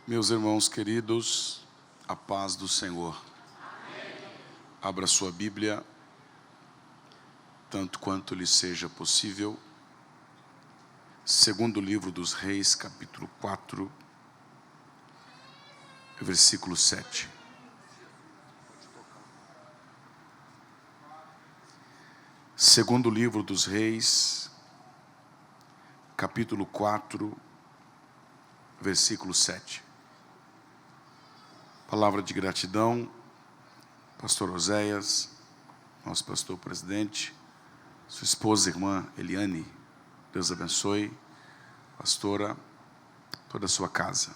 Meus irmãos queridos, a paz do Senhor. Abra sua Bíblia, tanto quanto lhe seja possível. Segundo livro dos Reis, capítulo 4, versículo 7. Segundo livro dos Reis, capítulo 4, versículo 7. Palavra de gratidão, pastor Oséias, nosso pastor presidente, sua esposa, irmã Eliane, Deus abençoe, pastora, toda a sua casa.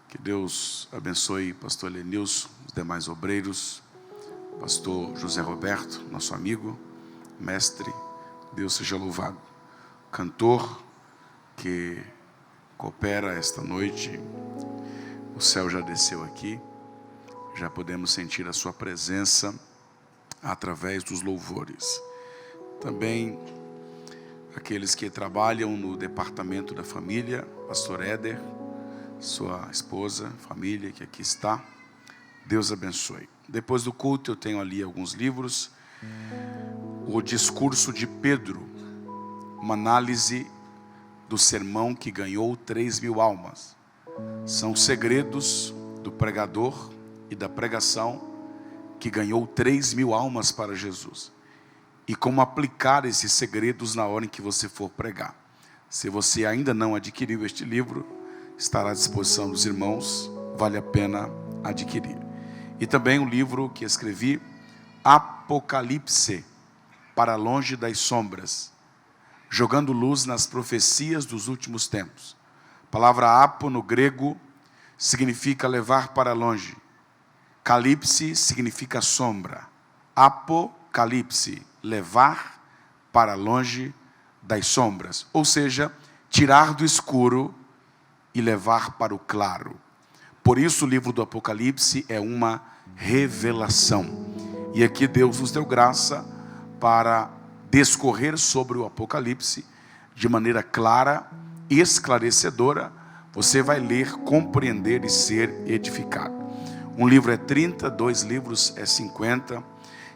Que Deus abençoe pastor Lenilson, os demais obreiros, pastor José Roberto, nosso amigo, mestre, Deus seja louvado. Cantor que coopera esta noite, o céu já desceu aqui, já podemos sentir a sua presença através dos louvores. Também aqueles que trabalham no departamento da família, pastor Éder, sua esposa, família que aqui está, Deus abençoe. Depois do culto eu tenho ali alguns livros, o discurso de Pedro, uma análise do sermão que ganhou 3.000 almas. São segredos do pregador e da pregação que ganhou 3.000 almas para Jesus. E como aplicar esses segredos na hora em que você for pregar. Se você ainda não adquiriu este livro, estará à disposição dos irmãos, vale a pena adquirir. E também um livro que escrevi, Apocalipse, para longe das sombras, jogando luz nas profecias dos últimos tempos. A palavra apo no grego significa levar para longe. Calipse significa sombra. Apocalipse, levar para longe das sombras. Ou seja, tirar do escuro e levar para o claro. Por isso o livro do Apocalipse é uma revelação. E aqui Deus nos deu graça para discorrer sobre o Apocalipse de maneira clara, esclarecedora. Você vai ler, compreender e ser edificado. Um livro é 30, 2 livros é 50,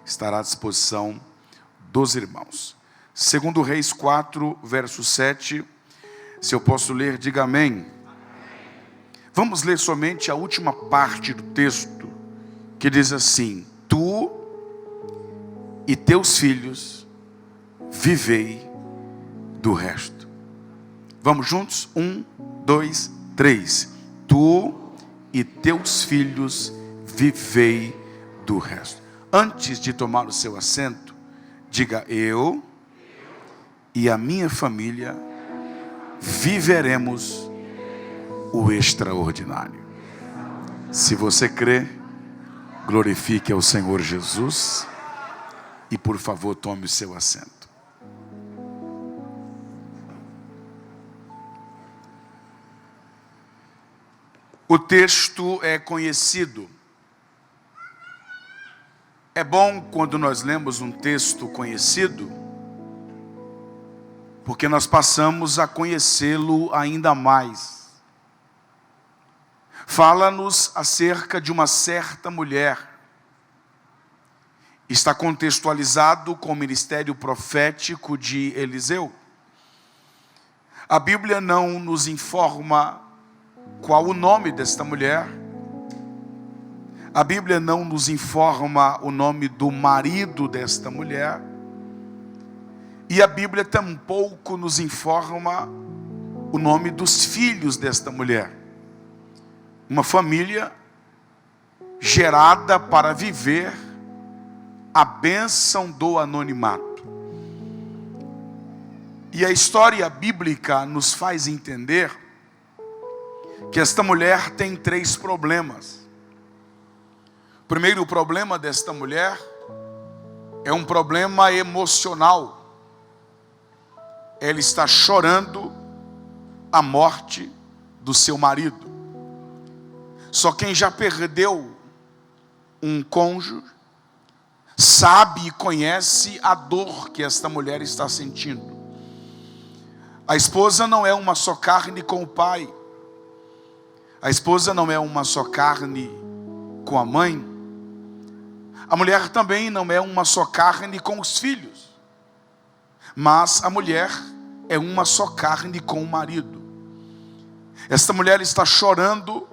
estará à disposição dos irmãos. Segundo Reis 4, verso 7, se eu posso ler, diga amém. Vamos ler somente a última parte do texto, que diz assim: tu e teus filhos vivei do resto. Vamos juntos? 1, 2, 3. Tu e teus filhos vivei do resto. Antes de tomar o seu assento, diga: eu e a minha família viveremos o extraordinário. Se você crê, glorifique ao Senhor Jesus e por favor tome o seu assento. O texto é conhecido. É bom quando nós lemos um texto conhecido, porque nós passamos a conhecê-lo ainda mais. Fala-nos acerca de uma certa mulher. Está contextualizado com o ministério profético de Eliseu. A Bíblia não nos informa qual o nome desta mulher. A Bíblia não nos informa o nome do marido desta mulher. E a Bíblia tampouco nos informa o nome dos filhos desta mulher. Uma família gerada para viver a bênção do anonimato. E a história bíblica nos faz entender que esta mulher tem 3 problemas. O primeiro problema desta mulher é um problema emocional. Ela está chorando a morte do seu marido. Só quem já perdeu um cônjuge sabe e conhece a dor que esta mulher está sentindo. A esposa não é uma só carne com o pai. A esposa não é uma só carne com a mãe. A mulher também não é uma só carne com os filhos. Mas a mulher é uma só carne com o marido. Esta mulher está chorando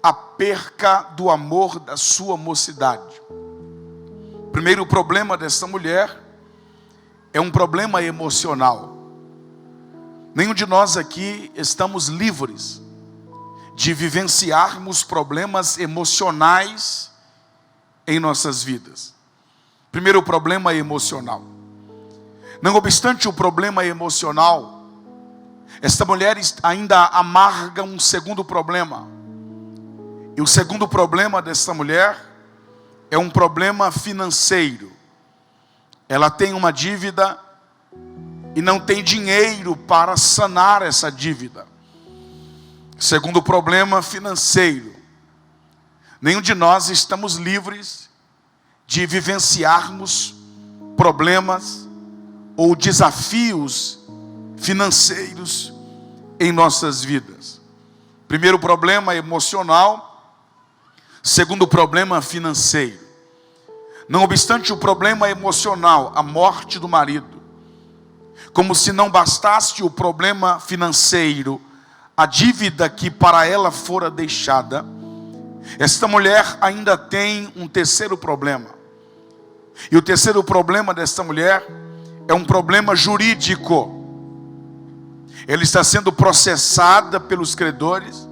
a perca do amor da sua mocidade. O primeiro problema desta mulher é um problema emocional. Nenhum de nós aqui estamos livres de vivenciarmos problemas emocionais em nossas vidas. Primeiro problema emocional. Não obstante o problema emocional, esta mulher ainda amarga um segundo problema. E o segundo problema desta mulher é um problema financeiro. Ela tem uma dívida e não tem dinheiro para sanar essa dívida. Segundo problema financeiro. Nenhum de nós estamos livres de vivenciarmos problemas ou desafios financeiros em nossas vidas. Primeiro problema emocional, segundo problema financeiro. Não obstante o problema emocional, a morte do marido, como se não bastasse o problema financeiro, a dívida que para ela fora deixada, esta mulher ainda tem um terceiro problema. E o terceiro problema desta mulher é um problema jurídico. Ela está sendo processada pelos credores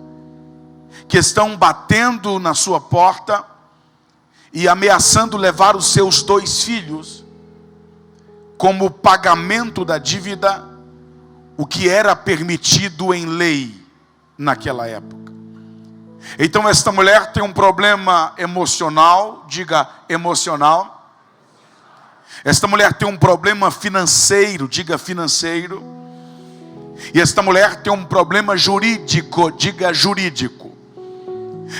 que estão batendo na sua porta e ameaçando levar os seus 2 filhos como pagamento da dívida, o que era permitido em lei naquela época. Então esta mulher tem um problema emocional, diga emocional. Esta mulher tem um problema financeiro, diga financeiro. E esta mulher tem um problema jurídico, diga jurídico.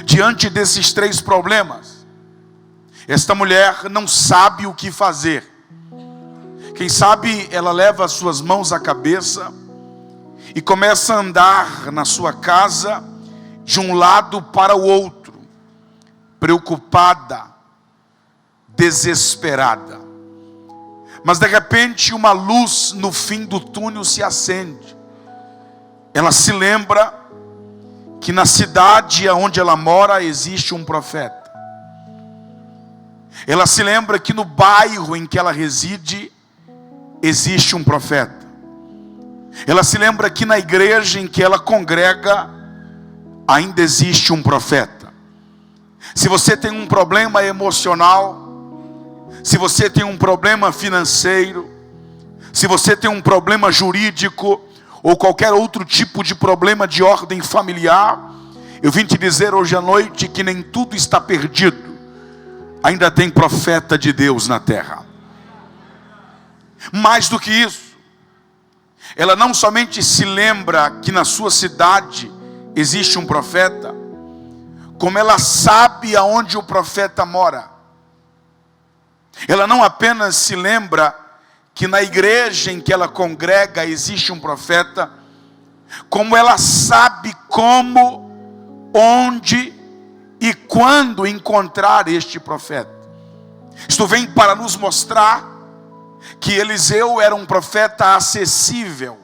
Diante desses 3 problemas, esta mulher não sabe o que fazer. Quem sabe ela leva as suas mãos à cabeça e começa a andar na sua casa de um lado para o outro, preocupada, desesperada. Mas de repente uma luz no fim do túnel se acende. Ela se lembra que na cidade onde ela mora existe um profeta. Ela se lembra que no bairro em que ela reside existe um profeta. Ela se lembra que na igreja em que ela congrega ainda existe um profeta. Se você tem um problema emocional, se você tem um problema financeiro, se você tem um problema jurídico ou qualquer outro tipo de problema de ordem familiar, eu vim te dizer hoje à noite que nem tudo está perdido. Ainda tem profeta de Deus na terra. Mais do que isso, ela não somente se lembra que na sua cidade existe um profeta, como ela sabe aonde o profeta mora. Ela não apenas se lembra que na igreja em que ela congrega existe um profeta, como ela sabe como, onde e quando encontrar este profeta. Isto vem para nos mostrar que Eliseu era um profeta acessível.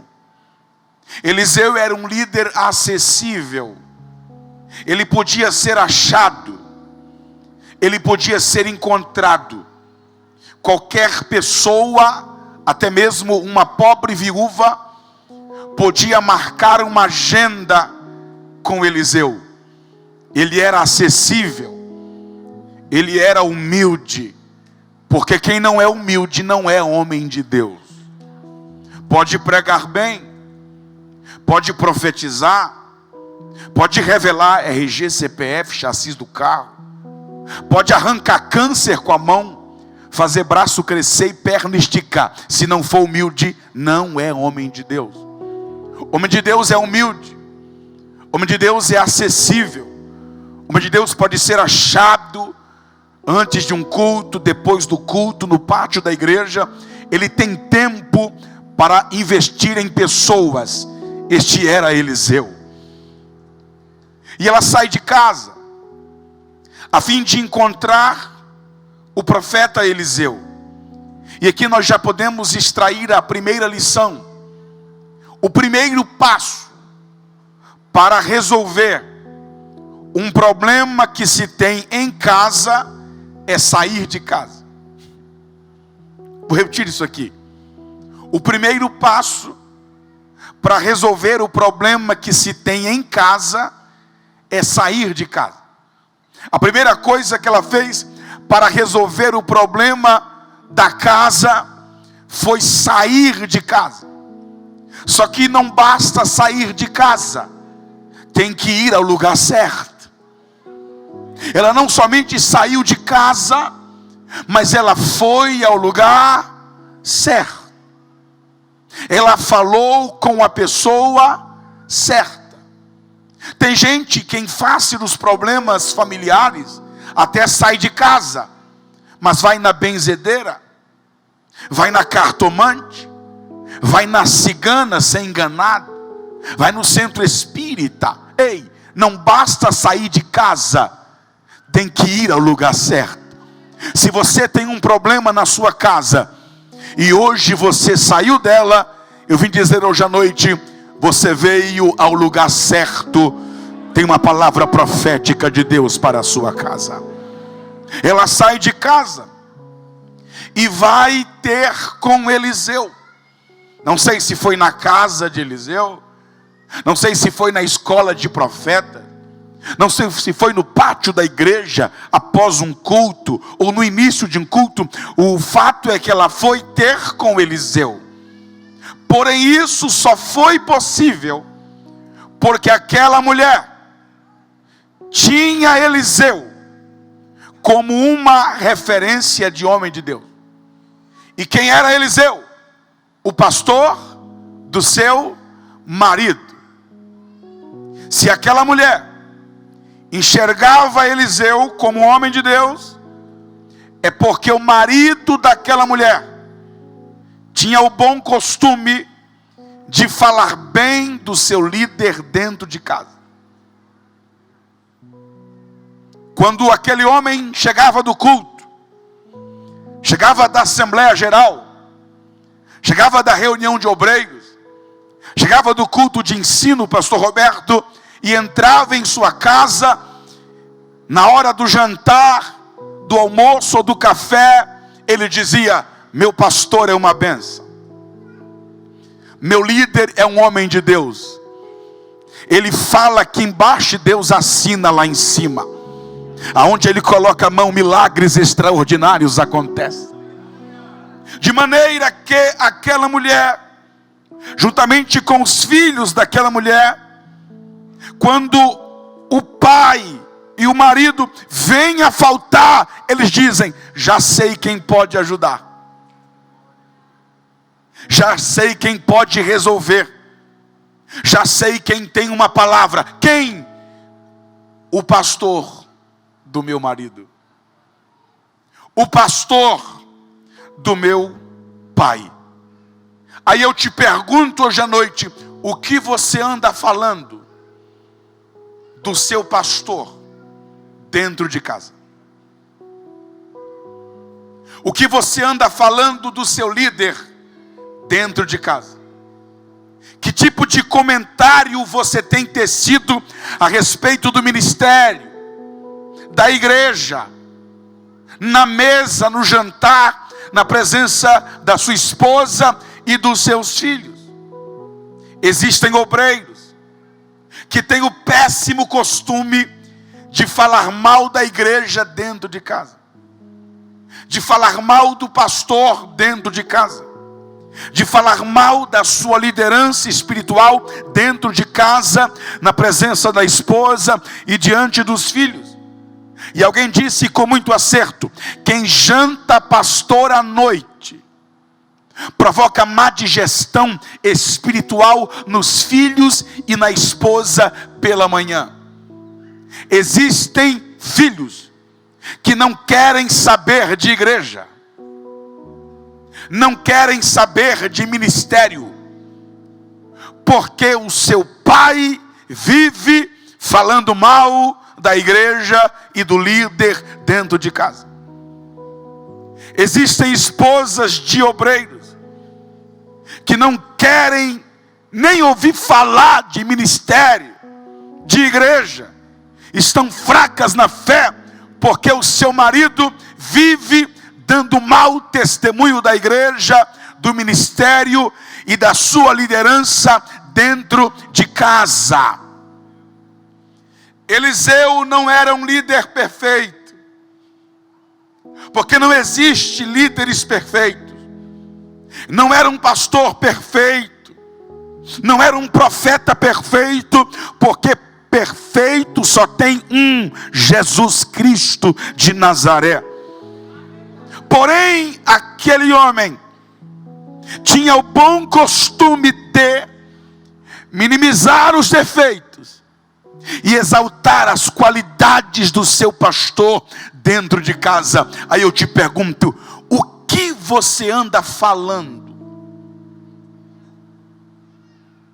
Eliseu era um líder acessível. Ele podia ser achado. Ele podia ser encontrado. Qualquer pessoa, até mesmo uma pobre viúva, podia marcar uma agenda com Eliseu. Ele era acessível. Ele era humilde. Porque quem não é humilde não é homem de Deus. Pode pregar bem, pode profetizar, pode revelar RG, CPF, chassi do carro, pode arrancar câncer com a mão, fazer braço crescer e perna esticar. Se não for humilde, não é homem de Deus. Homem de Deus é humilde. Homem de Deus é acessível. Homem de Deus pode ser achado antes de um culto, depois do culto, no pátio da igreja. Ele tem tempo para investir em pessoas. Este era Eliseu. E ela sai de casa, a fim de encontrar o profeta Eliseu. E aqui nós já podemos extrair a primeira lição. O primeiro passo para resolver um problema que se tem em casa é sair de casa. Vou repetir isso aqui. O primeiro passo para resolver o problema que se tem em casa é sair de casa. A primeira coisa que ela fez para resolver o problema da casa foi sair de casa. Só que não basta sair de casa, tem que ir ao lugar certo. Ela não somente saiu de casa, mas ela foi ao lugar certo. Ela falou com a pessoa certa. Tem gente que em face dos problemas familiares até sai de casa, mas vai na benzedeira, vai na cartomante, vai na cigana ser enganado, vai no centro espírita. Ei, não basta sair de casa, tem que ir ao lugar certo. Se você tem um problema na sua casa e hoje você saiu dela, eu vim dizer hoje à noite, você veio ao lugar certo. Tem uma palavra profética de Deus para a sua casa. Ela sai de casa e vai ter com Eliseu. Não sei se foi na casa de Eliseu, não sei se foi na escola de profeta, não sei se foi no pátio da igreja, após um culto, ou no início de um culto. O fato é que ela foi ter com Eliseu. Porém isso só foi possível porque aquela mulher tinha Eliseu como uma referência de homem de Deus. E quem era Eliseu? O pastor do seu marido. Se aquela mulher enxergava Eliseu como homem de Deus, é porque o marido daquela mulher tinha o bom costume de falar bem do seu líder dentro de casa. Quando aquele homem chegava do culto, chegava da Assembleia Geral, chegava da reunião de obreiros, chegava do culto de ensino, pastor Roberto, e entrava em sua casa, na hora do jantar, do almoço ou do café, ele dizia: meu pastor é uma bênção, meu líder é um homem de Deus, ele fala aqui embaixo e Deus assina lá em cima, aonde ele coloca a mão, milagres extraordinários acontecem. De maneira que aquela mulher, juntamente com os filhos daquela mulher, quando o pai e o marido vêm a faltar, eles dizem: já sei quem pode ajudar, já sei quem pode resolver, já sei quem tem uma palavra. Quem? O pastor do meu marido, o pastor do meu pai. Aí eu te pergunto hoje à noite: o que você anda falando do seu pastor dentro de casa? O que você anda falando do seu líder dentro de casa? Que tipo de comentário você tem tecido a respeito do ministério, da igreja, na mesa, no jantar, na presença da sua esposa e dos seus filhos? Existem obreiros que têm o péssimo costume de falar mal da igreja dentro de casa, de falar mal do pastor dentro de casa, de falar mal da sua liderança espiritual dentro de casa, na presença da esposa e diante dos filhos. E alguém disse com muito acerto: quem janta pastor à noite provoca má digestão espiritual nos filhos e na esposa pela manhã. Existem filhos que não querem saber de igreja, não querem saber de ministério, porque o seu pai vive falando mal da igreja e do líder dentro de casa. Existem esposas de obreiros que não querem nem ouvir falar de ministério, de igreja. Estão fracas na fé, porque o seu marido vive dando mau testemunho da igreja, do ministério e da sua liderança dentro de casa. Eliseu não era um líder perfeito, porque não existe líderes perfeitos. Não era um pastor perfeito, não era um profeta perfeito, porque perfeito só tem um, Jesus Cristo de Nazaré. Porém, aquele homem tinha o bom costume de minimizar os defeitos e exaltar as qualidades do seu pastor dentro de casa. Aí eu te pergunto, o que você anda falando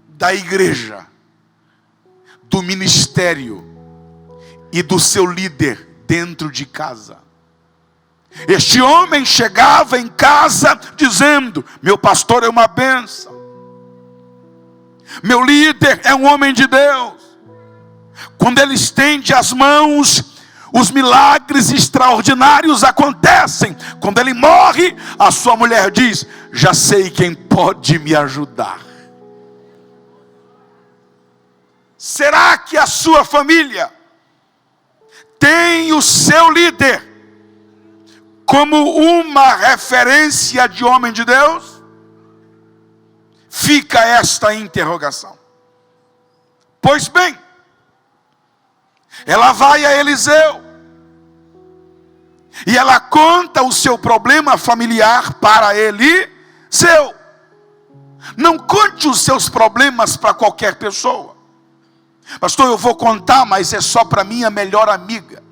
da igreja, do ministério e do seu líder dentro de casa? Este homem chegava em casa dizendo: meu pastor é uma bênção, meu líder é um homem de Deus. Quando ele estende as mãos, os milagres extraordinários acontecem. Quando ele morre, a sua mulher diz: já sei quem pode me ajudar. Será que a sua família tem o seu líder como uma referência de homem de Deus? Fica esta interrogação. Pois bem, ela vai a Eliseu e ela conta o seu problema familiar para Eliseu. Não conte os seus problemas para qualquer pessoa. Pastor, eu vou contar, mas é só para minha melhor amiga.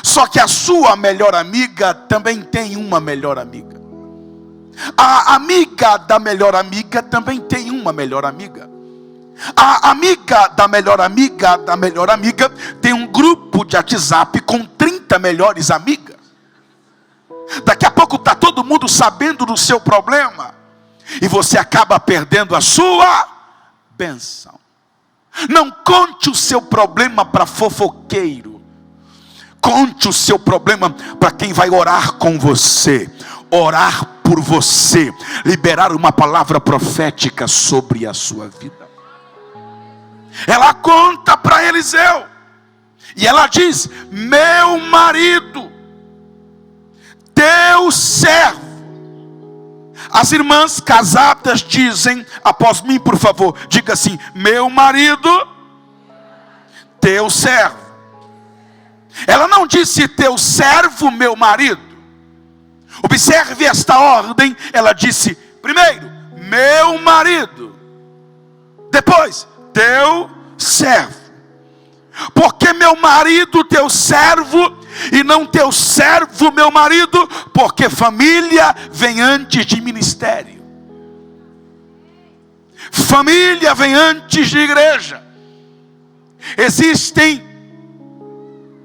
Só que a sua melhor amiga também tem uma melhor amiga. A amiga da melhor amiga também tem uma melhor amiga. A amiga da melhor amiga tem um grupo de WhatsApp com 30 melhores amigas. Daqui a pouco está todo mundo sabendo do seu problema e você acaba perdendo a sua bênção. Não conte o seu problema para fofoqueiro. Conte o seu problema para quem vai orar com você, orar por você, liberar uma palavra profética sobre a sua vida. Ela conta para Eliseu e ela diz: meu marido, teu servo. As irmãs casadas dizem, após mim por favor, diga assim: meu marido, teu servo. Ela não disse teu servo, meu marido. Observe esta ordem. Ela disse primeiro meu marido, depois teu servo. Porque meu marido, teu servo, e não teu servo, meu marido? Porque família vem antes de ministério. Família vem antes de igreja. Existem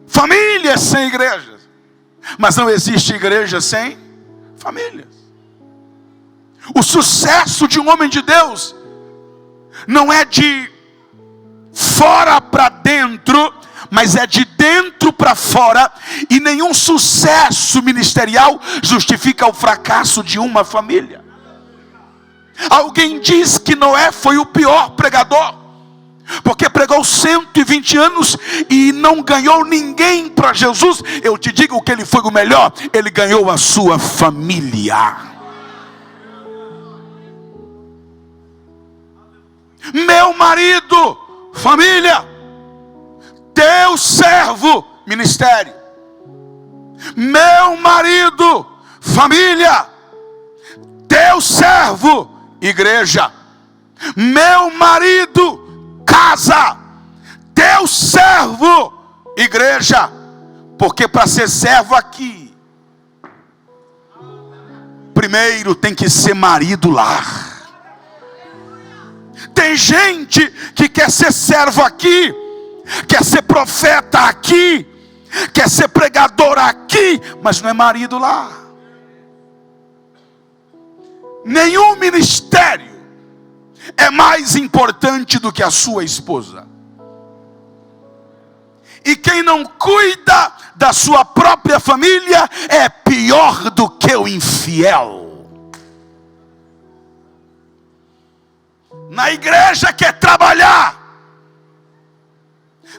famílias sem igrejas, mas não existe igreja sem famílias. O sucesso de um homem de Deus não é de fora para dentro, mas é de dentro para fora. E nenhum sucesso ministerial justifica o fracasso de uma família. Alguém diz que Noé foi o pior pregador, porque pregou 120 anos e não ganhou ninguém para Jesus. Eu te digo que ele foi o melhor. Ele ganhou a sua família. Meu marido, família. Teu servo, ministério. Meu marido, família. Teu servo, igreja. Meu marido, casa. Teu servo, igreja. Porque para ser servo aqui, primeiro tem que ser marido lá. Tem gente que quer ser servo aqui, quer ser profeta aqui, quer ser pregador aqui, mas não é marido lá. Nenhum ministério é mais importante do que a sua esposa. E quem não cuida da sua própria família é pior do que o infiel. Na igreja quer trabalhar,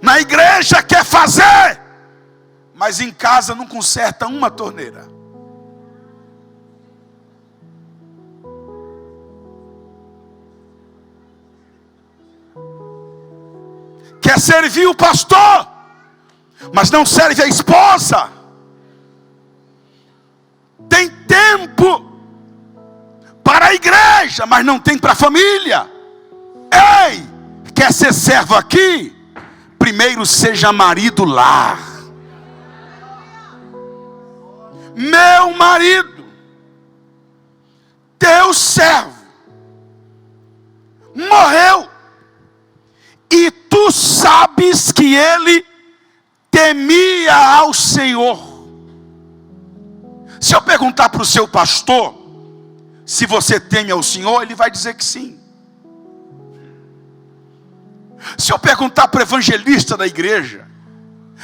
na igreja quer fazer, mas em casa não conserta uma torneira. Quer servir o pastor, mas não serve a esposa. Tem tempo para a igreja, mas não tem para a família. Ei, quer ser servo aqui? Primeiro seja marido lá. Meu marido, teu servo, morreu, e tu sabes que ele temia ao Senhor. Se eu perguntar para o seu pastor se você teme ao Senhor, ele vai dizer que sim. Se eu perguntar para o evangelista da igreja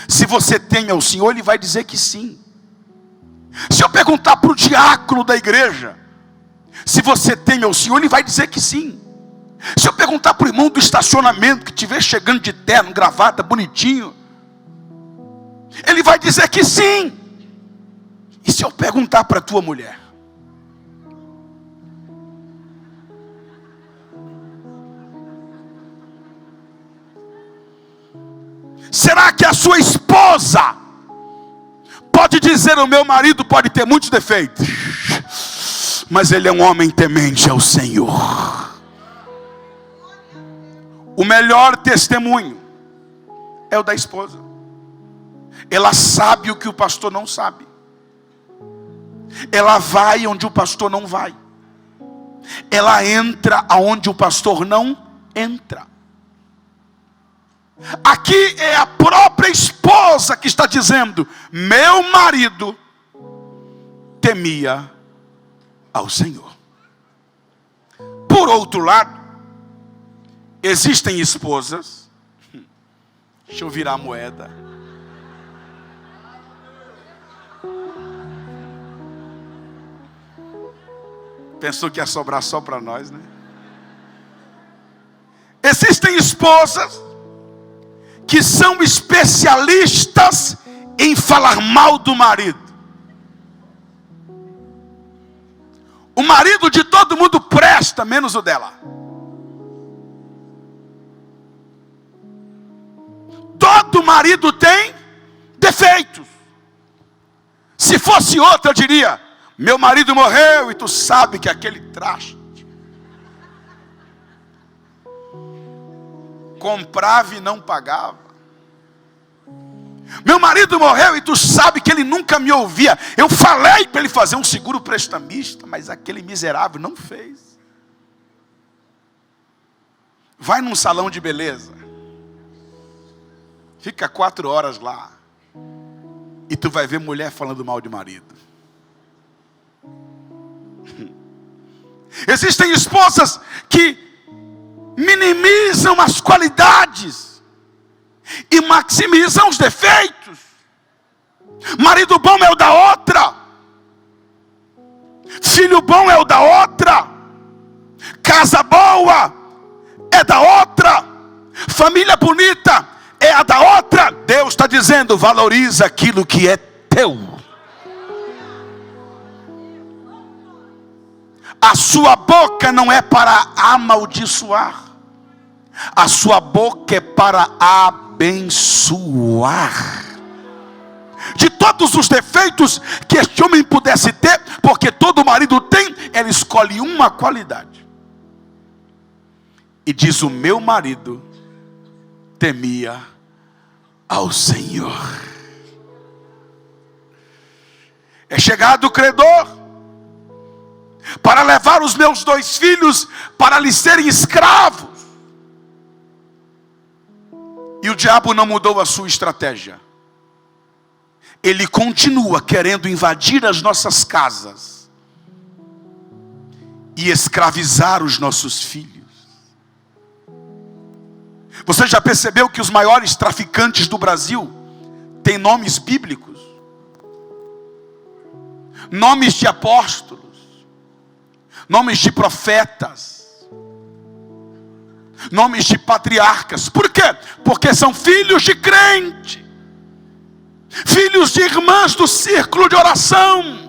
se você teme ao Senhor, ele vai dizer que sim. Se eu perguntar para o diácono da igreja se você teme ao Senhor, ele vai dizer que sim. Se eu perguntar para o irmão do estacionamento que estiver chegando de terno, gravata, bonitinho, ele vai dizer que sim. E se eu perguntar para a tua mulher? Será que a sua esposa pode dizer: o meu marido pode ter muitos defeitos, mas ele é um homem temente ao Senhor? O melhor testemunho é o da esposa. Ela sabe o que o pastor não sabe. Ela vai onde o pastor não vai. Ela entra aonde o pastor não entra. Aqui é a própria esposa que está dizendo: meu marido temia ao Senhor. Por outro lado, existem esposas, deixa eu virar a moeda, pensou que ia sobrar só para nós, né? Existem esposas que são especialistas em falar mal do marido. O marido de todo mundo presta, menos o dela. Todo marido tem defeitos. Se fosse outro, eu diria: meu marido morreu e tu sabe que aquele traste comprava e não pagava. Meu marido morreu e tu sabe que ele nunca me ouvia. Eu falei para ele fazer um seguro prestamista, mas aquele miserável não fez. Vai num salão de beleza, fica 4 horas lá, e tu vai ver mulher falando mal de marido. Existem esposas que minimizam as qualidades e maximizam os defeitos. Marido bom é o da outra, filho bom é o da outra, casa boa é da outra, família bonita é a da outra. Deus está dizendo: valoriza aquilo que é teu. A sua boca não é para amaldiçoar, a sua boca é para abençoar. De todos os defeitos que este homem pudesse ter, porque todo marido tem, ela escolhe uma qualidade e diz: o meu marido temia ao Senhor. É chegado o credor para levar os meus 2 filhos para lhes serem escravos. E o diabo não mudou a sua estratégia. Ele continua querendo invadir as nossas casas e escravizar os nossos filhos. Você já percebeu que os maiores traficantes do Brasil têm nomes bíblicos? Nomes de apóstolos, nomes de profetas, nomes de patriarcas. Por quê? Porque são filhos de crente, filhos de irmãs do círculo de oração.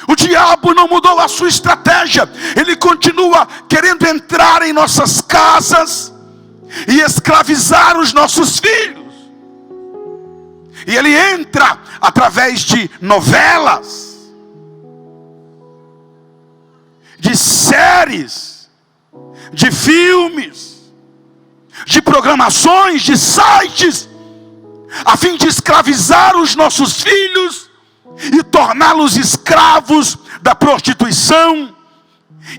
O diabo não mudou a sua estratégia. Ele continua querendo entrar em nossas casas e escravizar os nossos filhos. E ele entra através de novelas, de séries, de filmes, de programações, de sites, a fim de escravizar os nossos filhos e torná-los escravos da prostituição,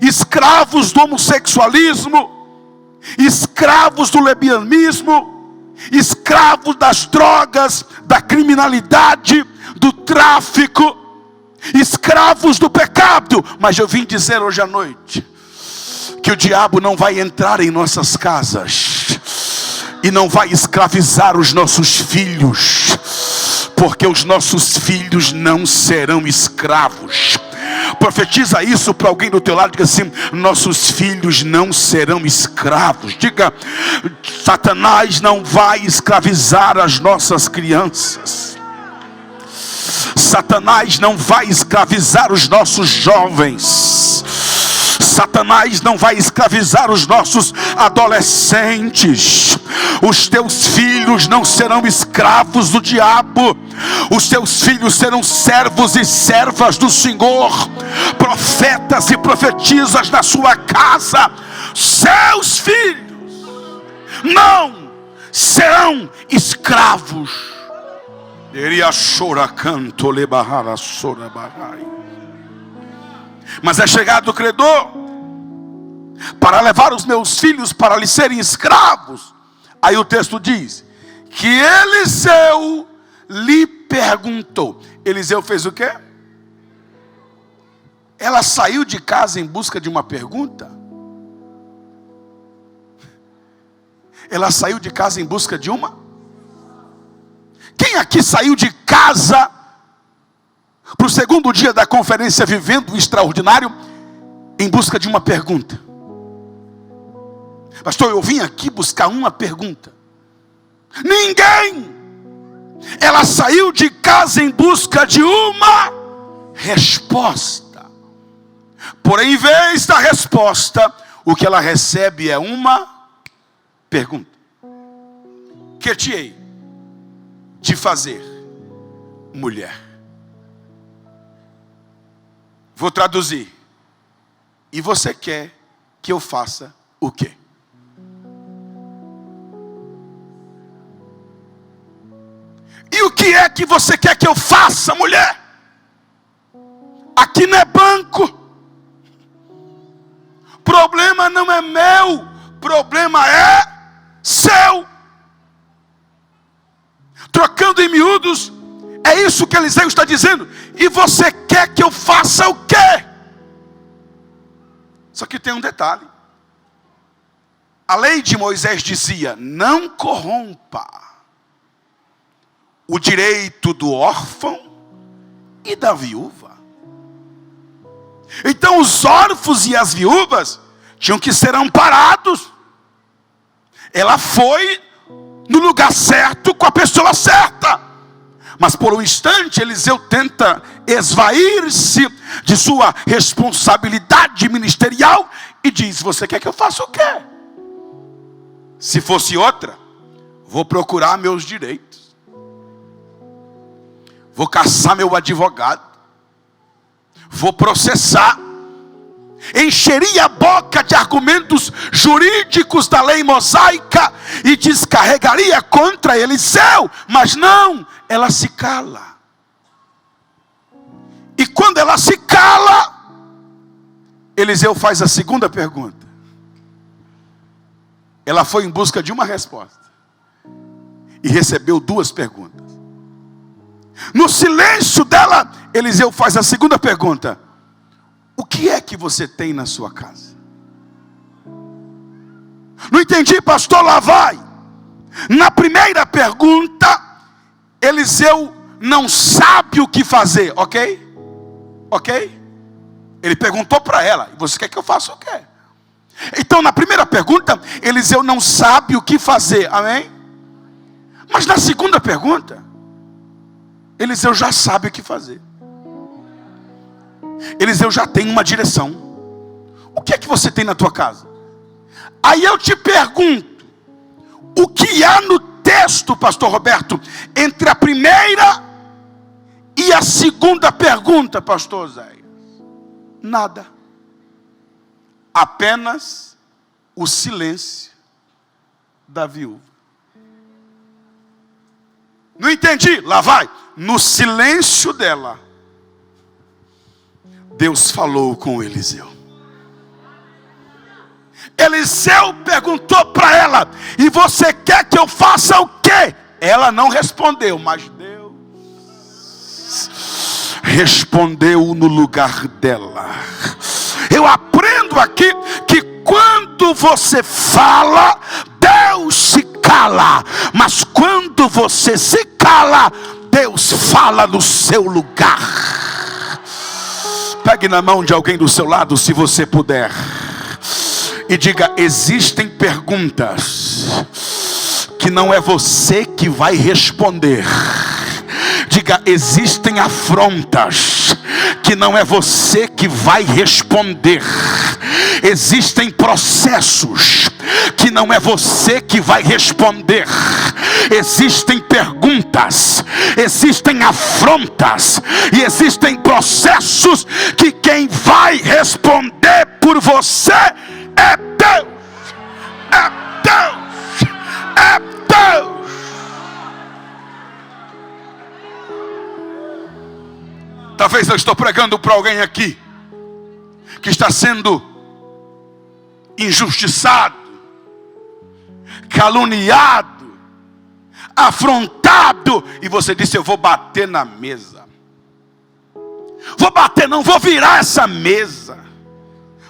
escravos do homossexualismo, escravos do lesbianismo, escravos das drogas, da criminalidade, do tráfico, escravos do pecado. Mas eu vim dizer hoje à noite que o diabo não vai entrar em nossas casas e não vai escravizar os nossos filhos, porque os nossos filhos não serão escravos. Profetiza isso para alguém do teu lado. Diga assim: nossos filhos não serão escravos. Diga: Satanás não vai escravizar as nossas crianças. Satanás não vai escravizar os nossos jovens. Satanás não vai escravizar os nossos adolescentes. Os teus filhos não serão escravos do diabo. Os teus filhos serão servos e servas do Senhor. Profetas e profetizas na sua casa. Seus filhos não serão escravos. Mas é chegado o credor para levar os meus filhos para lhes serem escravos. Aí o texto diz que Eliseu lhe perguntou. Eliseu fez o quê? Ela saiu de casa em busca de uma pergunta? Ela saiu de casa em busca de uma? Quem aqui saiu de casa para o segundo dia da conferência Vivendo o Extraordinário em busca de uma pergunta? Pastor, eu vim aqui buscar uma pergunta. Ninguém. Ela saiu de casa em busca de uma resposta. Porém, em vez da resposta, o que ela recebe é uma pergunta. Que te hei de fazer, mulher? Vou traduzir. E você quer que eu faça o quê? E o que é que você quer que eu faça, mulher? Aqui não é banco. Problema não é meu, problema é seu. Trocando em miúdos, é isso que Eliseu está dizendo. E você quer que eu faça o quê? Só que tem um detalhe. A lei de Moisés dizia: não corrompa o direito do órfão e da viúva. Então os órfãos e as viúvas tinham que ser amparados. Ela foi no lugar certo, com a pessoa certa. Mas por um instante Eliseu tenta esvair-se de sua responsabilidade ministerial e diz: você quer que eu faça o quê? Se fosse outra, vou procurar meus direitos, vou caçar meu advogado, vou processar, encheria a boca de argumentos jurídicos da lei mosaica e descarregaria contra Eliseu. Mas não, ela se cala. E quando ela se cala, Eliseu faz a segunda pergunta: ela foi em busca de uma resposta e recebeu 2 perguntas. No silêncio dela, Eliseu faz a segunda pergunta: o que é que você tem na sua casa? Não entendi, pastor, lá vai. Na primeira pergunta, Eliseu não sabe o que fazer, ok? Ok? Ele perguntou para ela: você quer que eu faça o quê? Então, na primeira pergunta, Eliseu não sabe o que fazer, amém? Mas na segunda pergunta, Eliseu já sabe o que fazer. Eliseu já tem uma direção. O que é que você tem na tua casa? Aí eu te pergunto: o que há no texto, pastor Roberto, entre a primeira e a segunda pergunta, pastor Oséias? Nada. Apenas o silêncio da viúva. Não entendi? Lá vai. No silêncio dela, Deus falou com Eliseu. Eliseu perguntou para ela: e você quer que eu faça o quê? Ela não respondeu, mas Deus respondeu no lugar dela. Eu aprendo aqui que quando você fala, Deus se cala. Mas quando você se cala, Deus fala no seu lugar. Pegue na mão de alguém do seu lado, se você puder, e diga: existem perguntas que não é você que vai responder. Diga: existem afrontas que não é você que vai responder. Existem processos que não é você que vai responder. Existem perguntas, existem afrontas e existem processos que quem vai responder por você é Deus. É Deus. É Deus. Talvez eu estou pregando para alguém aqui que está sendo injustiçado, caluniado, afrontado, e você disse: eu vou bater na mesa. Vou bater não, vou virar essa mesa.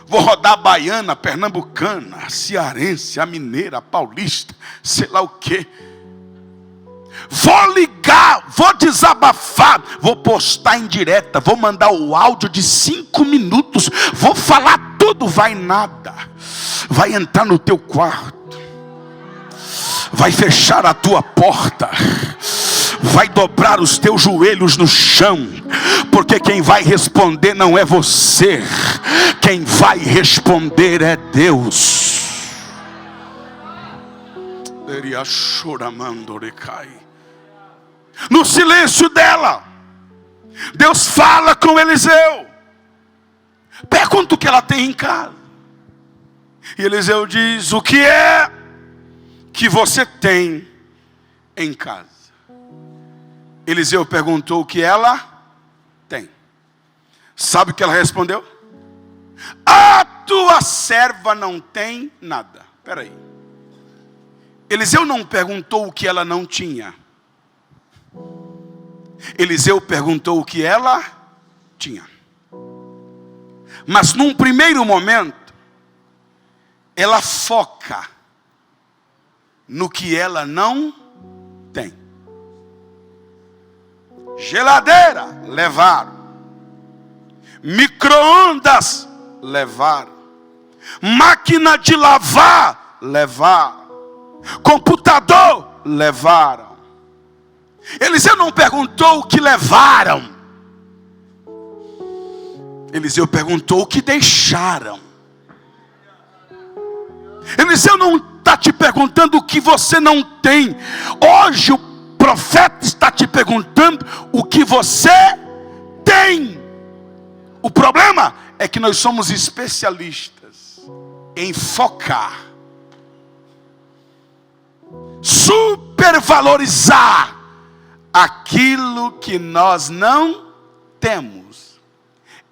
Vou rodar a baiana, pernambucana, a cearense, a mineira, a paulista, sei lá o que. Vou ligar, vou desabafar, vou postar em direta, vou mandar o áudio de 5 minutos, vou falar tudo, vai nada. Vai entrar no teu quarto, vai fechar a tua porta, vai dobrar os teus joelhos no chão, porque quem vai responder não é você, quem vai responder é Deus. No silêncio dela, Deus fala com Eliseu. Pergunta o que ela tem em casa. E Eliseu diz: o que é que você tem em casa? Eliseu perguntou o que ela tem. Sabe o que ela respondeu? A tua serva não tem nada. Espera aí. Eliseu não perguntou o que ela não tinha. Eliseu perguntou o que ela tinha. Mas num primeiro momento, ela foca no que ela não tem. Geladeira, levaram. Micro-ondas, levaram. Máquina de lavar, levaram. Computador, levaram. Eliseu não perguntou o que levaram. Eliseu perguntou o que deixaram. Eliseu não está te perguntando o que você não tem. Hoje o profeta está te perguntando o que você tem. O problema é que nós somos especialistas em focar, supervalorizar aquilo que nós não temos,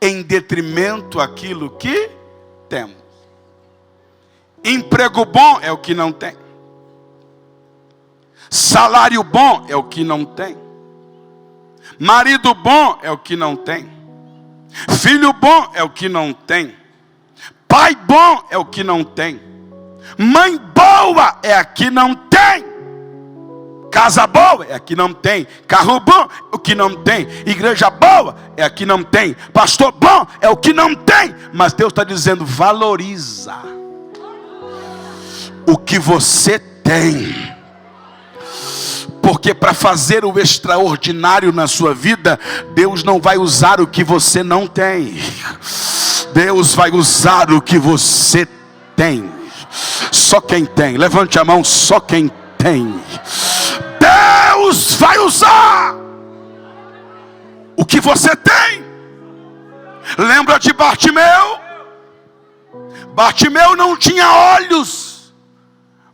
em detrimento daquilo que temos. Emprego bom é o que não tem. Salário bom é o que não tem. Marido bom é o que não tem. Filho bom é o que não tem. Pai bom é o que não tem. Mãe boa é a que não tem. Casa boa é a que não tem. Carro bom é o que não tem. Igreja boa é a que não tem. Pastor bom é o que não tem. Mas Deus está dizendo: valoriza o que você tem. Porque para fazer o extraordinário na sua vida, Deus não vai usar o que você não tem. Deus vai usar o que você tem. Só quem tem, levante a mão, só quem tem. Deus vai usar o que você tem. Lembra de Bartimeu? Bartimeu não tinha olhos,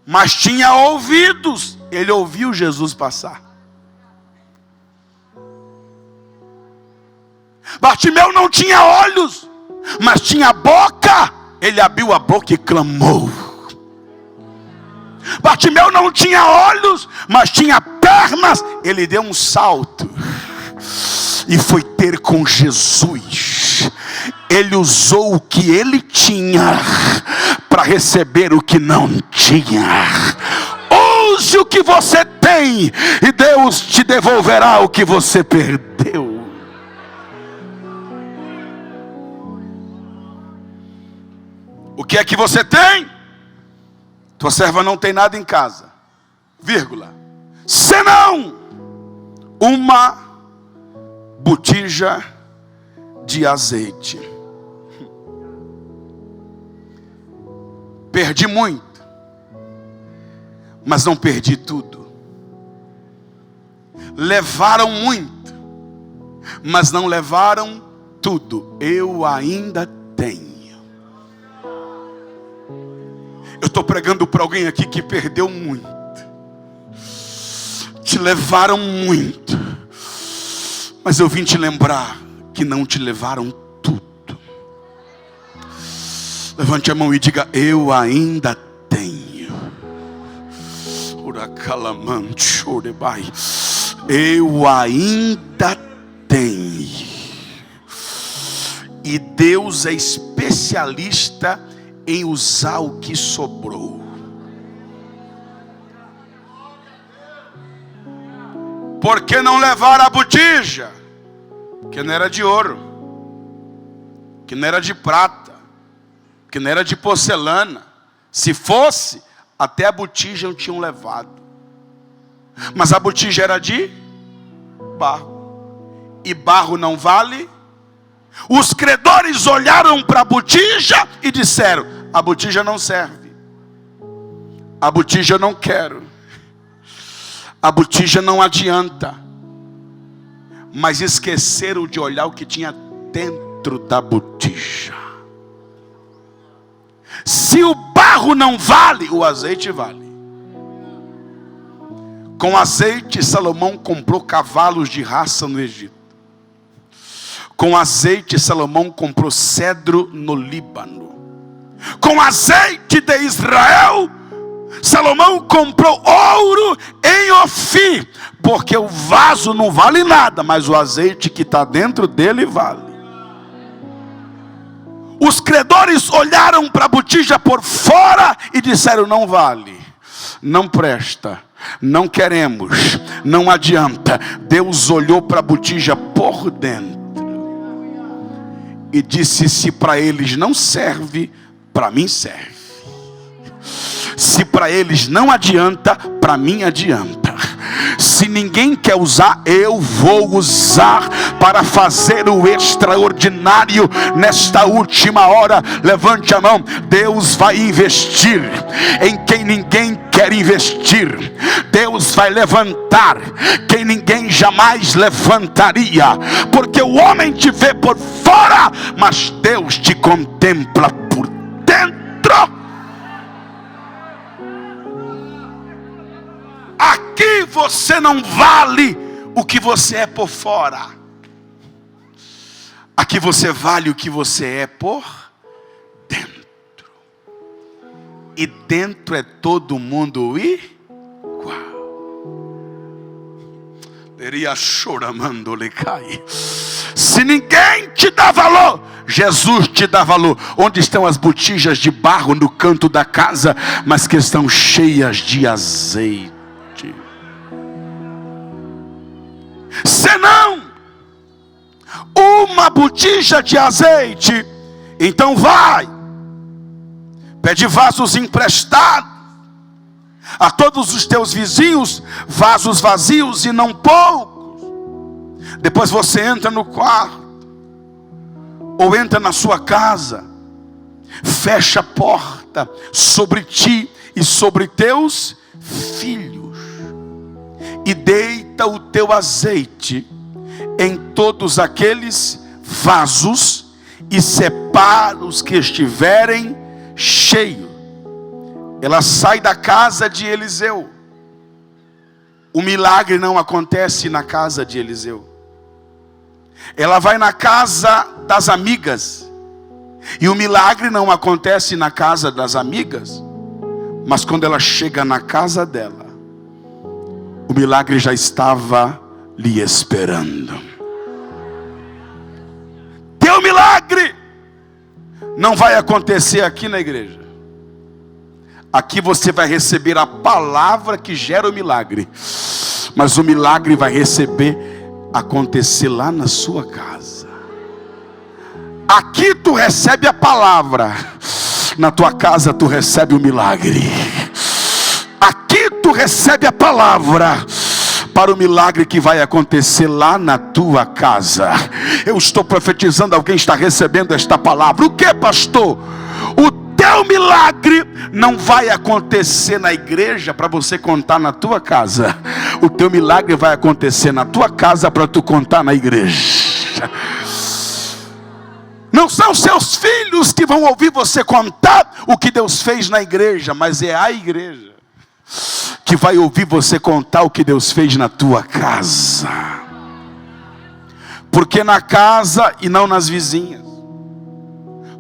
mas tinha ouvidos. Ele ouviu Jesus passar. Bartimeu não tinha olhos, mas tinha boca. Ele abriu a boca e clamou. Bartimeu não tinha olhos, mas tinha pernas. Ele deu um salto e foi ter com Jesus. Ele usou o que ele tinha para receber o que não tinha. Use o que você tem e Deus te devolverá o que você perdeu. O que é que você tem? Tua serva não tem nada em casa, vírgula, senão uma botija de azeite. Perdi muito, mas não perdi tudo. Levaram muito, mas não levaram tudo. Eu ainda tenho. Eu estou pregando para alguém aqui que perdeu muito. Te levaram muito, mas eu vim te lembrar que não te levaram tudo. Levante a mão e diga: eu ainda tenho. Eu ainda tenho. E Deus é especialista em usar o que sobrou. Por que não levar a botija? Que não era de ouro, que não era de prata, que não era de porcelana. Se fosse, até a botija não tinham levado. Mas a botija era de barro, e barro não vale. Os credores olharam para a botija e disseram: a botija não serve, a botija eu não quero, a botija não adianta. Mas esqueceram de olhar o que tinha dentro da botija. Se o barro não vale, o azeite vale. Com azeite Salomão comprou cavalos de raça no Egito. Com azeite Salomão comprou cedro no Líbano. Com azeite de Israel Salomão comprou ouro em Ofir. Porque o vaso não vale nada, mas o azeite que está dentro dele vale. Os credores olharam para a botija por fora e disseram: não vale, não presta, não queremos, não adianta. Deus olhou para a botija por dentro e disse: se para eles não serve, para mim serve. Se para eles não adianta, para mim adianta. Se ninguém quer usar, eu vou usar para fazer o extraordinário nesta última hora. Levante a mão. Deus vai investir em quem ninguém quer investir. Deus vai levantar quem ninguém jamais levantaria. Porque o homem te vê por fora, mas Deus te contempla por dentro. Aqui você não vale o que você é por fora. Aqui você vale o que você é por dentro. e dentro é todo mundo igual. Se ninguém te dá valor, Jesus te dá valor. Onde estão as botijas de barro no canto da casa, mas que estão cheias de azeite? Senão uma botija de azeite, então vai, pede vasos emprestados a todos os teus vizinhos, vasos vazios e não poucos. Depois você entra no quarto, ou entra na sua casa, fecha a porta sobre ti e sobre teus filhos, e deita o teu azeite em todos aqueles vasos, e separa os que estiverem cheios. Ela sai da casa de Eliseu. O milagre não acontece na casa de Eliseu. Ela vai na casa das amigas, e o milagre não acontece na casa das amigas. Mas quando ela chega na casa dela, o milagre já estava lhe esperando. Teu milagre não vai acontecer aqui na igreja. Aqui você vai receber a palavra que gera o milagre, mas o milagre vai acontecer lá na sua casa. Aqui tu recebe a palavra, na tua casa tu recebe o milagre. Aqui tu recebe a palavra para o milagre que vai acontecer lá na tua casa. Eu estou profetizando, alguém está recebendo esta palavra. O que, pastor? O teu milagre não vai acontecer na igreja para você contar na tua casa. O teu milagre vai acontecer na tua casa para tu contar na igreja. Não são seus filhos que vão ouvir você contar o que Deus fez na igreja, mas é a igreja que vai ouvir você contar o que Deus fez na tua casa. Porque na casa e não nas vizinhas.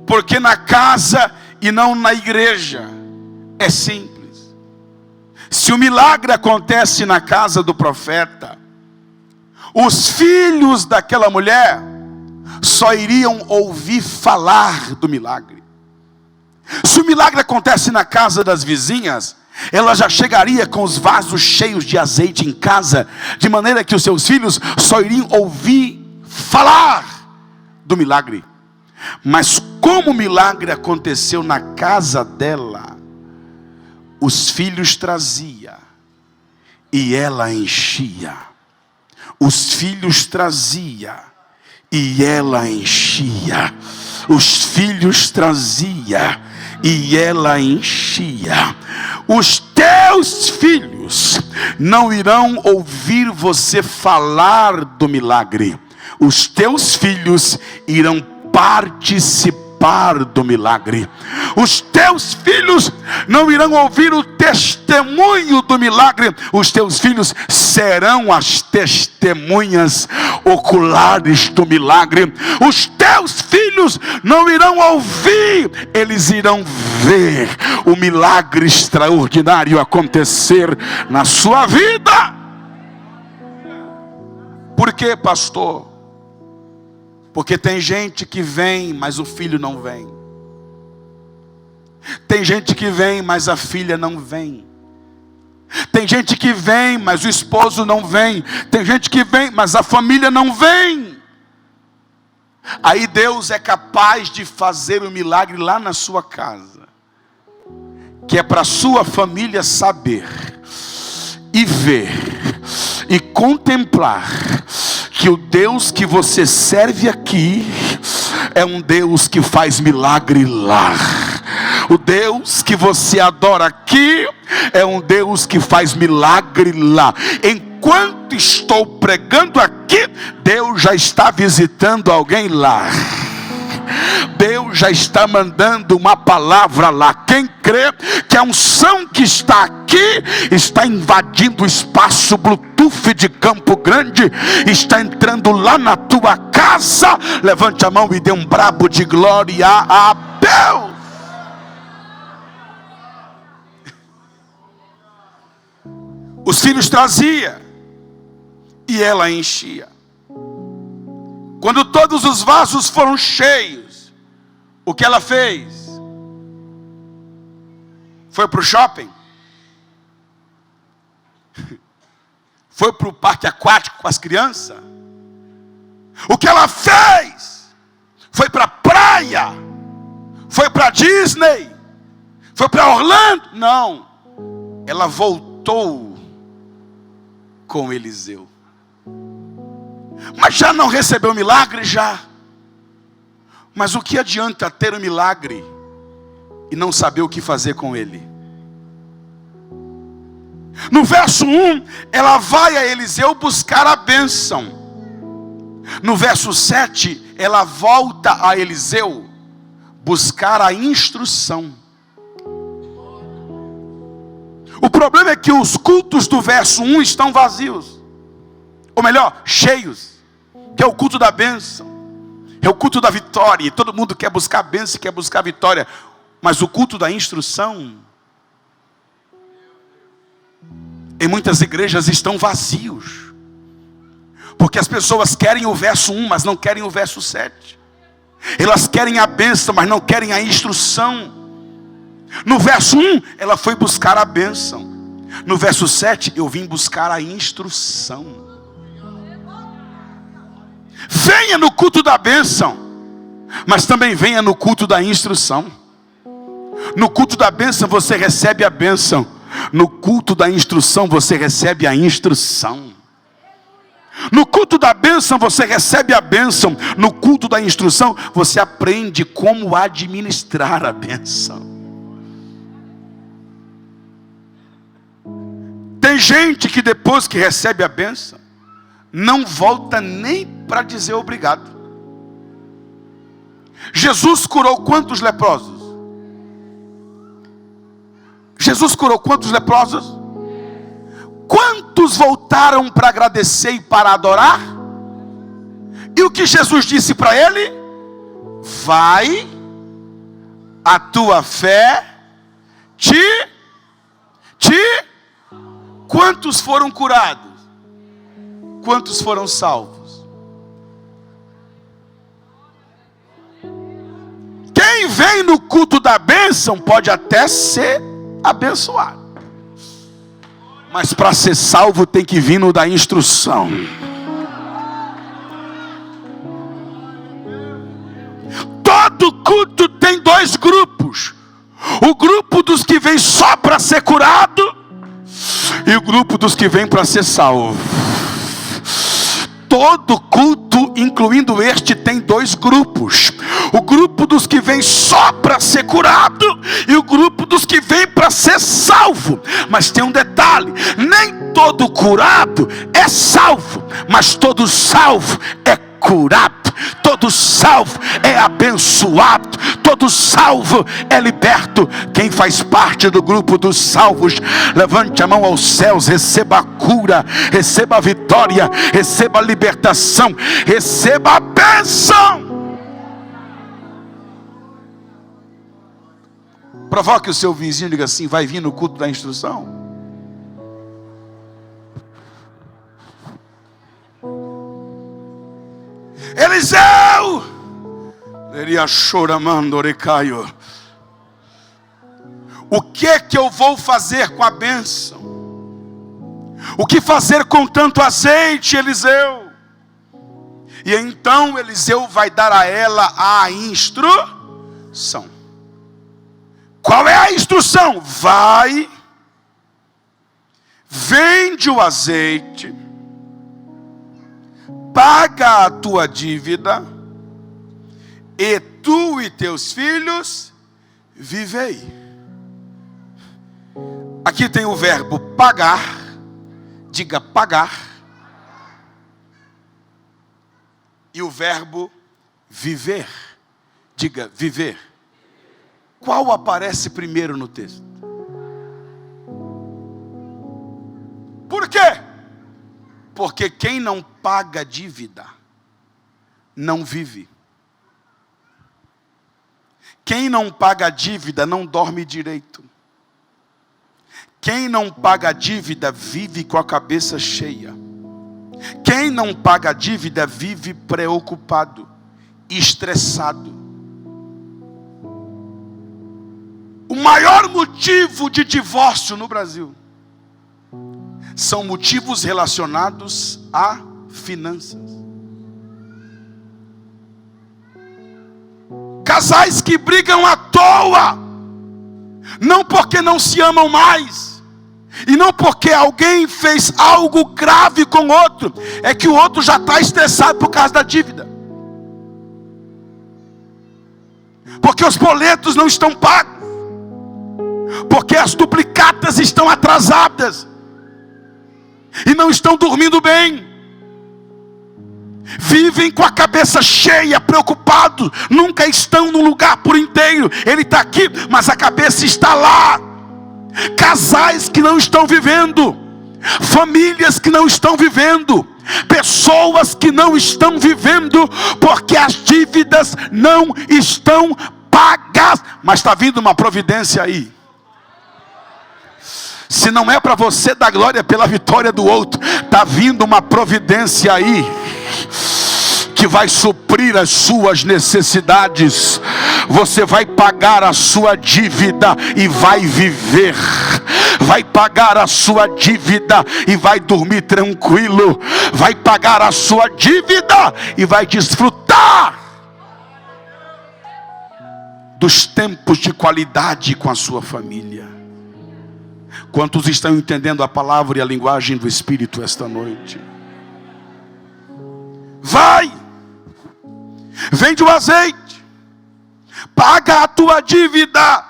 Porque na casa e não na igreja. É simples. Se o milagre acontece na casa do profeta, os filhos daquela mulher só iriam ouvir falar do milagre. Se o milagre acontece na casa das vizinhas, ela já chegaria com os vasos cheios de azeite em casa, de maneira que os seus filhos só iriam ouvir falar do milagre. Mas como o milagre aconteceu na casa dela, os filhos trazia e ela enchia. Os filhos trazia e ela enchia. Os filhos trazia e ela enchia. Os teus filhos não irão ouvir você falar do milagre. Os teus filhos irão participar do milagre. Os teus filhos não irão ouvir o testemunho do milagre. Os teus filhos serão as testemunhas oculares do milagre. Os teus filhos não irão ouvir, eles irão ver o milagre extraordinário acontecer na sua vida. Por quê, pastor? Porque tem gente que vem, mas o filho não vem. Tem gente que vem, mas a filha não vem. Tem gente que vem, mas o esposo não vem. Tem gente que vem, mas a família não vem. Aí Deus é capaz de fazer o milagre lá na sua casa, que é para a sua família saber e ver e contemplar que o Deus que você serve aqui é um Deus que faz milagre lá. O Deus que você adora aqui é um Deus que faz milagre lá. Enquanto estou pregando aqui, Deus já está visitando alguém lá. Deus já está mandando uma palavra lá. Quem crê que a unção que está aqui está invadindo o espaço Bluetooth de Campo Grande, está entrando lá na tua casa, levante a mão e dê um brabo de glória a Deus. Os filhos trazia e ela enchia. Quando todos os vasos foram cheios, o que ela fez? Foi para o shopping? Foi para o parque aquático com as crianças? O que ela fez? Foi para a praia? Foi para Disney? Foi para Orlando? Não. Ela voltou com Eliseu. Mas já não recebeu o milagre? Já. Mas o que adianta ter o milagre e não saber o que fazer com ele? No verso 1, ela vai a Eliseu buscar a bênção. No verso 7, ela volta a Eliseu buscar a instrução. O problema é que os cultos do verso 1 estão vazios. Ou melhor, cheios. Que é o culto da bênção. É o culto da vitória. E todo mundo quer buscar a bênção, quer buscar a vitória. Mas o culto da instrução, em muitas igrejas estão vazios. Porque as pessoas querem o verso 1, mas não querem o verso 7. Elas querem a bênção, mas não querem a instrução. No verso 1, ela foi buscar a bênção. No verso 7, eu vim buscar a instrução. Venha no culto da bênção, mas também venha no culto da instrução. No culto da bênção você recebe a bênção. No culto da instrução você recebe a instrução. No culto da bênção você recebe a bênção. No culto da instrução você aprende como administrar a bênção. Tem gente que depois que recebe a bênção não volta nem para dizer obrigado. Jesus curou quantos leprosos? Jesus curou quantos leprosos? Quantos voltaram para agradecer e para adorar? E o que Jesus disse para ele? Vai, a tua fé Quantos foram curados? Quantos foram salvos? Quem vem no culto da bênção pode até ser abençoado, mas para ser salvo tem que vir no da instrução. Todo culto tem dois grupos: o grupo dos que vem só para ser curado e o grupo dos que vem para ser salvo. Todo culto, incluindo este, tem dois grupos: o grupo dos que vem só para ser curado e o grupo dos que vem para ser salvo. Mas tem um detalhe: nem todo curado é salvo, mas todo salvo é curado. Todo salvo é abençoado. Todo salvo é liberto. Quem faz parte do grupo dos salvos, levante a mão aos céus, receba a cura, receba a vitória, receba a libertação, receba a bênção. Provoque o seu vizinho e diga assim: vai vir no culto da instrução? Eliseu, o que eu vou fazer com a bênção? O que fazer com tanto azeite, Eliseu? E então Eliseu vai dar a ela a instrução. Qual é a instrução? Vai, vende o azeite, paga a tua dívida, e tu e teus filhos vivei. Aqui tem o verbo pagar. Diga pagar. E o verbo viver. Diga viver. Qual aparece primeiro no texto? Por quê? Porque quem não paga dívida não vive. Quem não paga dívida não dorme direito. Quem não paga a dívida vive com a cabeça cheia. Quem não paga a dívida vive preocupado, estressado. O maior motivo de divórcio no Brasil são motivos relacionados a finanças. Casais que brigam à toa, não porque não se amam mais, e não porque alguém fez algo grave com o outro, é que o outro já está estressado por causa da dívida, porque os boletos não estão pagos, porque as duplicatas estão atrasadas, e não estão dormindo bem, vivem com a cabeça cheia, preocupados, nunca estão no lugar por inteiro. Ele está aqui, mas a cabeça está lá. Casais que não estão vivendo, famílias que não estão vivendo, pessoas que não estão vivendo, porque as dívidas não estão pagas. Mas está vindo uma providência aí. Se não é para você dar glória pela vitória do outro, está vindo uma providência aí, que vai suprir as suas necessidades. Você vai pagar a sua dívida e vai viver. Vai pagar a sua dívida e vai dormir tranquilo. Vai pagar a sua dívida e vai desfrutar dos tempos de qualidade com a sua família. Quantos estão entendendo a palavra e a linguagem do Espírito esta noite? Vai, vende o azeite, paga a tua dívida,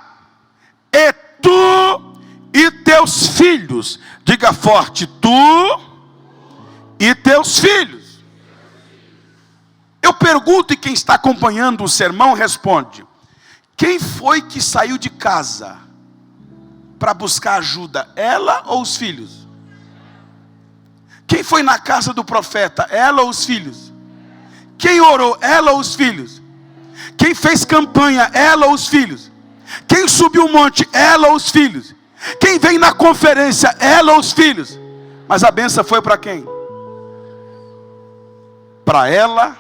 e tu e teus filhos. Diga forte: tu e teus filhos. Eu pergunto, e quem está acompanhando o sermão responde: quem foi que saiu de casa para buscar ajuda? Ela ou os filhos? Quem foi na casa do profeta? Ela ou os filhos? Quem orou? Ela ou os filhos? Quem fez campanha? Ela ou os filhos? Quem subiu o monte? Ela ou os filhos? Quem veio na conferência? Ela ou os filhos? Mas a bênção foi para quem? Para ela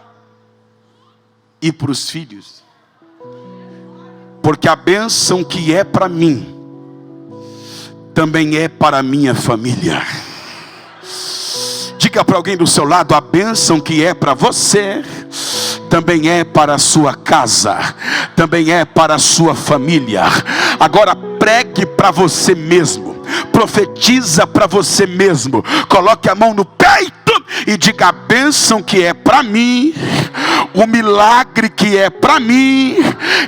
e para os filhos. Porque a bênção que é para mim também é para a minha família. Diga para alguém do seu lado: a bênção que é para você também é para a sua casa, também é para a sua família. Agora pregue para você mesmo, profetiza para você mesmo, coloque a mão no peito e diga: a bênção que é para mim, o milagre que é para mim,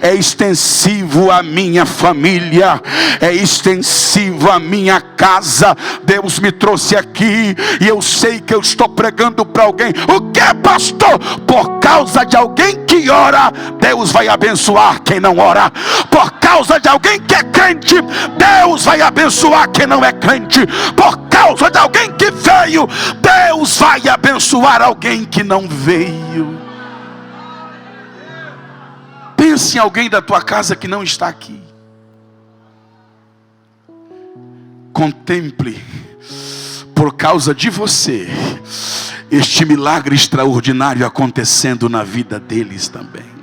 é extensivo à minha família, é extensivo à minha casa. Deus me trouxe aqui e eu sei que eu estou pregando para alguém. O que, pastor? Por causa de alguém que ora, Deus vai abençoar quem não ora. Por causa de alguém que é crente, Deus vai abençoar quem não é crente. Por causa de alguém que veio, Deus vai abençoar alguém que não veio. Pense em alguém da tua casa que não está aqui. Contemple, por causa de você, este milagre extraordinário acontecendo na vida deles também.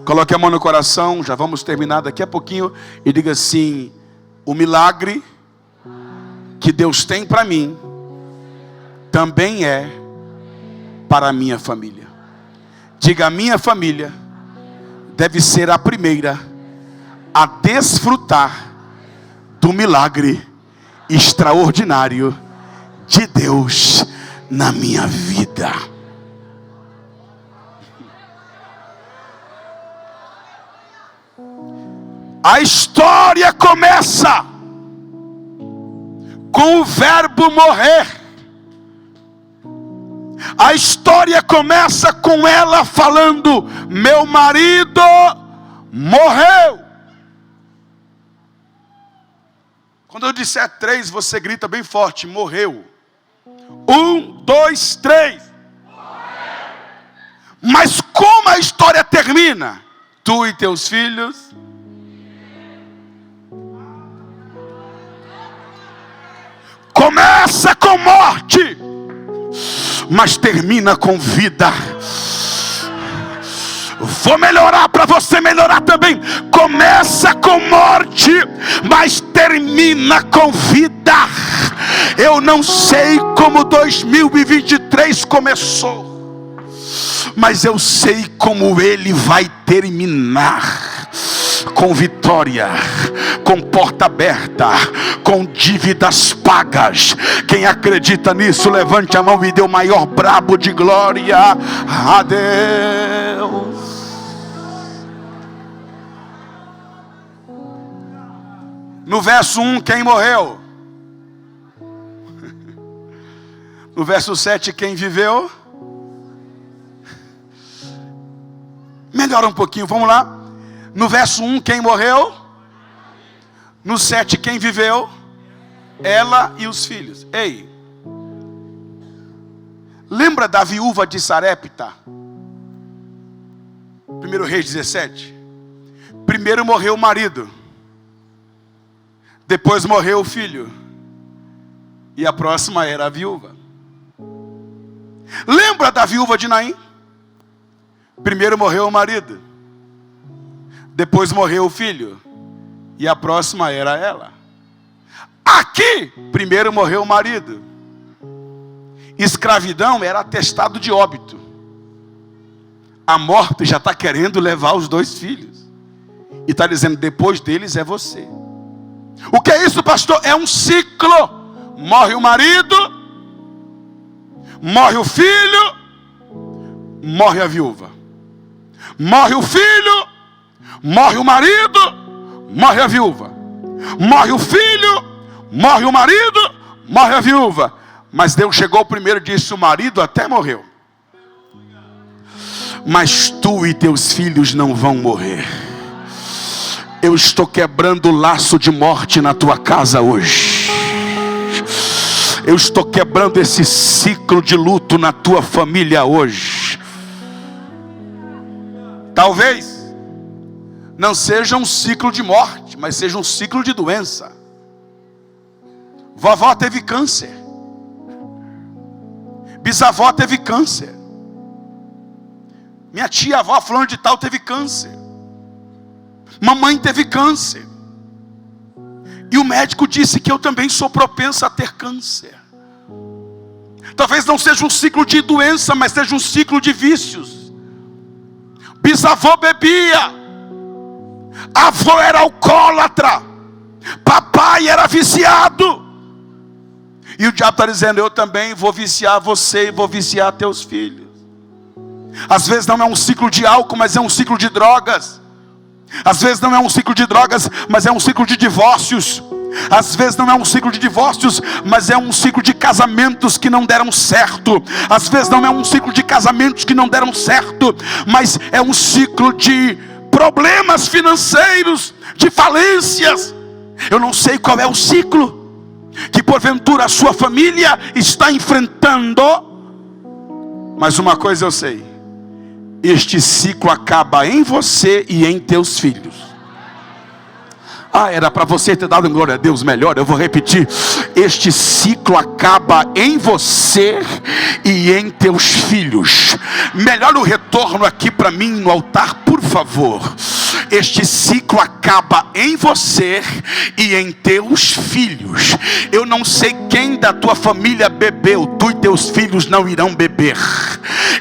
Coloque a mão no coração, já vamos terminar daqui a pouquinho, e diga assim: o milagre que Deus tem para mim também é para a minha família. Diga: a minha família deve ser a primeira a desfrutar do milagre extraordinário de Deus na minha vida. A história começa com o verbo morrer. A história começa com ela falando: meu marido morreu. Quando eu disser 3, você grita bem forte: morreu. 1, 2, 3. Mas como a história termina? Tu e teus filhos. Começa com morte, mas termina com vida. Vou melhorar para você melhorar também. Começa com morte, mas termina com vida. Eu não sei como 2023 começou, mas eu sei como ele vai terminar. Com vitória, com porta aberta, com dívidas pagas. Quem acredita nisso, levante a mão e dê o maior brabo de glória a Deus. No verso 1, quem morreu? No verso 7, quem viveu? Melhora um pouquinho, vamos lá. No verso 1, quem morreu? No 7, quem viveu? Ela e os filhos. Ei, lembra da viúva de Sarepta? 1 Reis 17. Primeiro morreu o marido, depois morreu o filho, e a próxima era a viúva. Lembra da viúva de Naim? Primeiro morreu o marido, depois morreu o filho, e a próxima era ela. Aqui, primeiro morreu o marido. Escravidão era atestado de óbito. A morte já está querendo levar os 2 filhos, e está dizendo, depois deles é você. O que é isso, pastor? É um ciclo. Morre o marido, morre o filho, morre a viúva. Morre o filho, morre o marido, morre a viúva. Morre o filho, morre o marido, morre a viúva. Mas Deus chegou primeiro e disse, o marido até morreu, mas tu e teus filhos não vão morrer. Eu estou quebrando o laço de morte na tua casa hoje. Eu estou quebrando esse ciclo de luto na tua família hoje. Talvez não seja um ciclo de morte, mas seja um ciclo de doença. Vovó teve câncer, bisavó teve câncer, minha tia-avó fulano de tal teve câncer, mamãe teve câncer, e o médico disse que eu também sou propensa a ter câncer. Talvez não seja um ciclo de doença, mas seja um ciclo de vícios. Bisavô bebia, avô era alcoólatra, papai era viciado, e o diabo está dizendo, eu também vou viciar você e vou viciar teus filhos. Às vezes não é um ciclo de álcool, mas é um ciclo de drogas. Às vezes não é um ciclo de drogas, mas é um ciclo de divórcios. Às vezes não é um ciclo de divórcios, mas é um ciclo de casamentos que não deram certo. Às vezes não é um ciclo de casamentos que não deram certo, mas é um ciclo de problemas financeiros, de falências. Eu não sei qual é o ciclo que porventura a sua família está enfrentando, mas uma coisa eu sei: este ciclo acaba em você e em teus filhos. Era para você ter dado glória a Deus melhor. Eu vou repetir: este ciclo acaba em você e em teus filhos. Melhor o retorno aqui para mim no altar, por favor. Este ciclo acaba em você e em teus filhos. Eu não sei quem da tua família bebeu, tu e teus filhos não irão beber.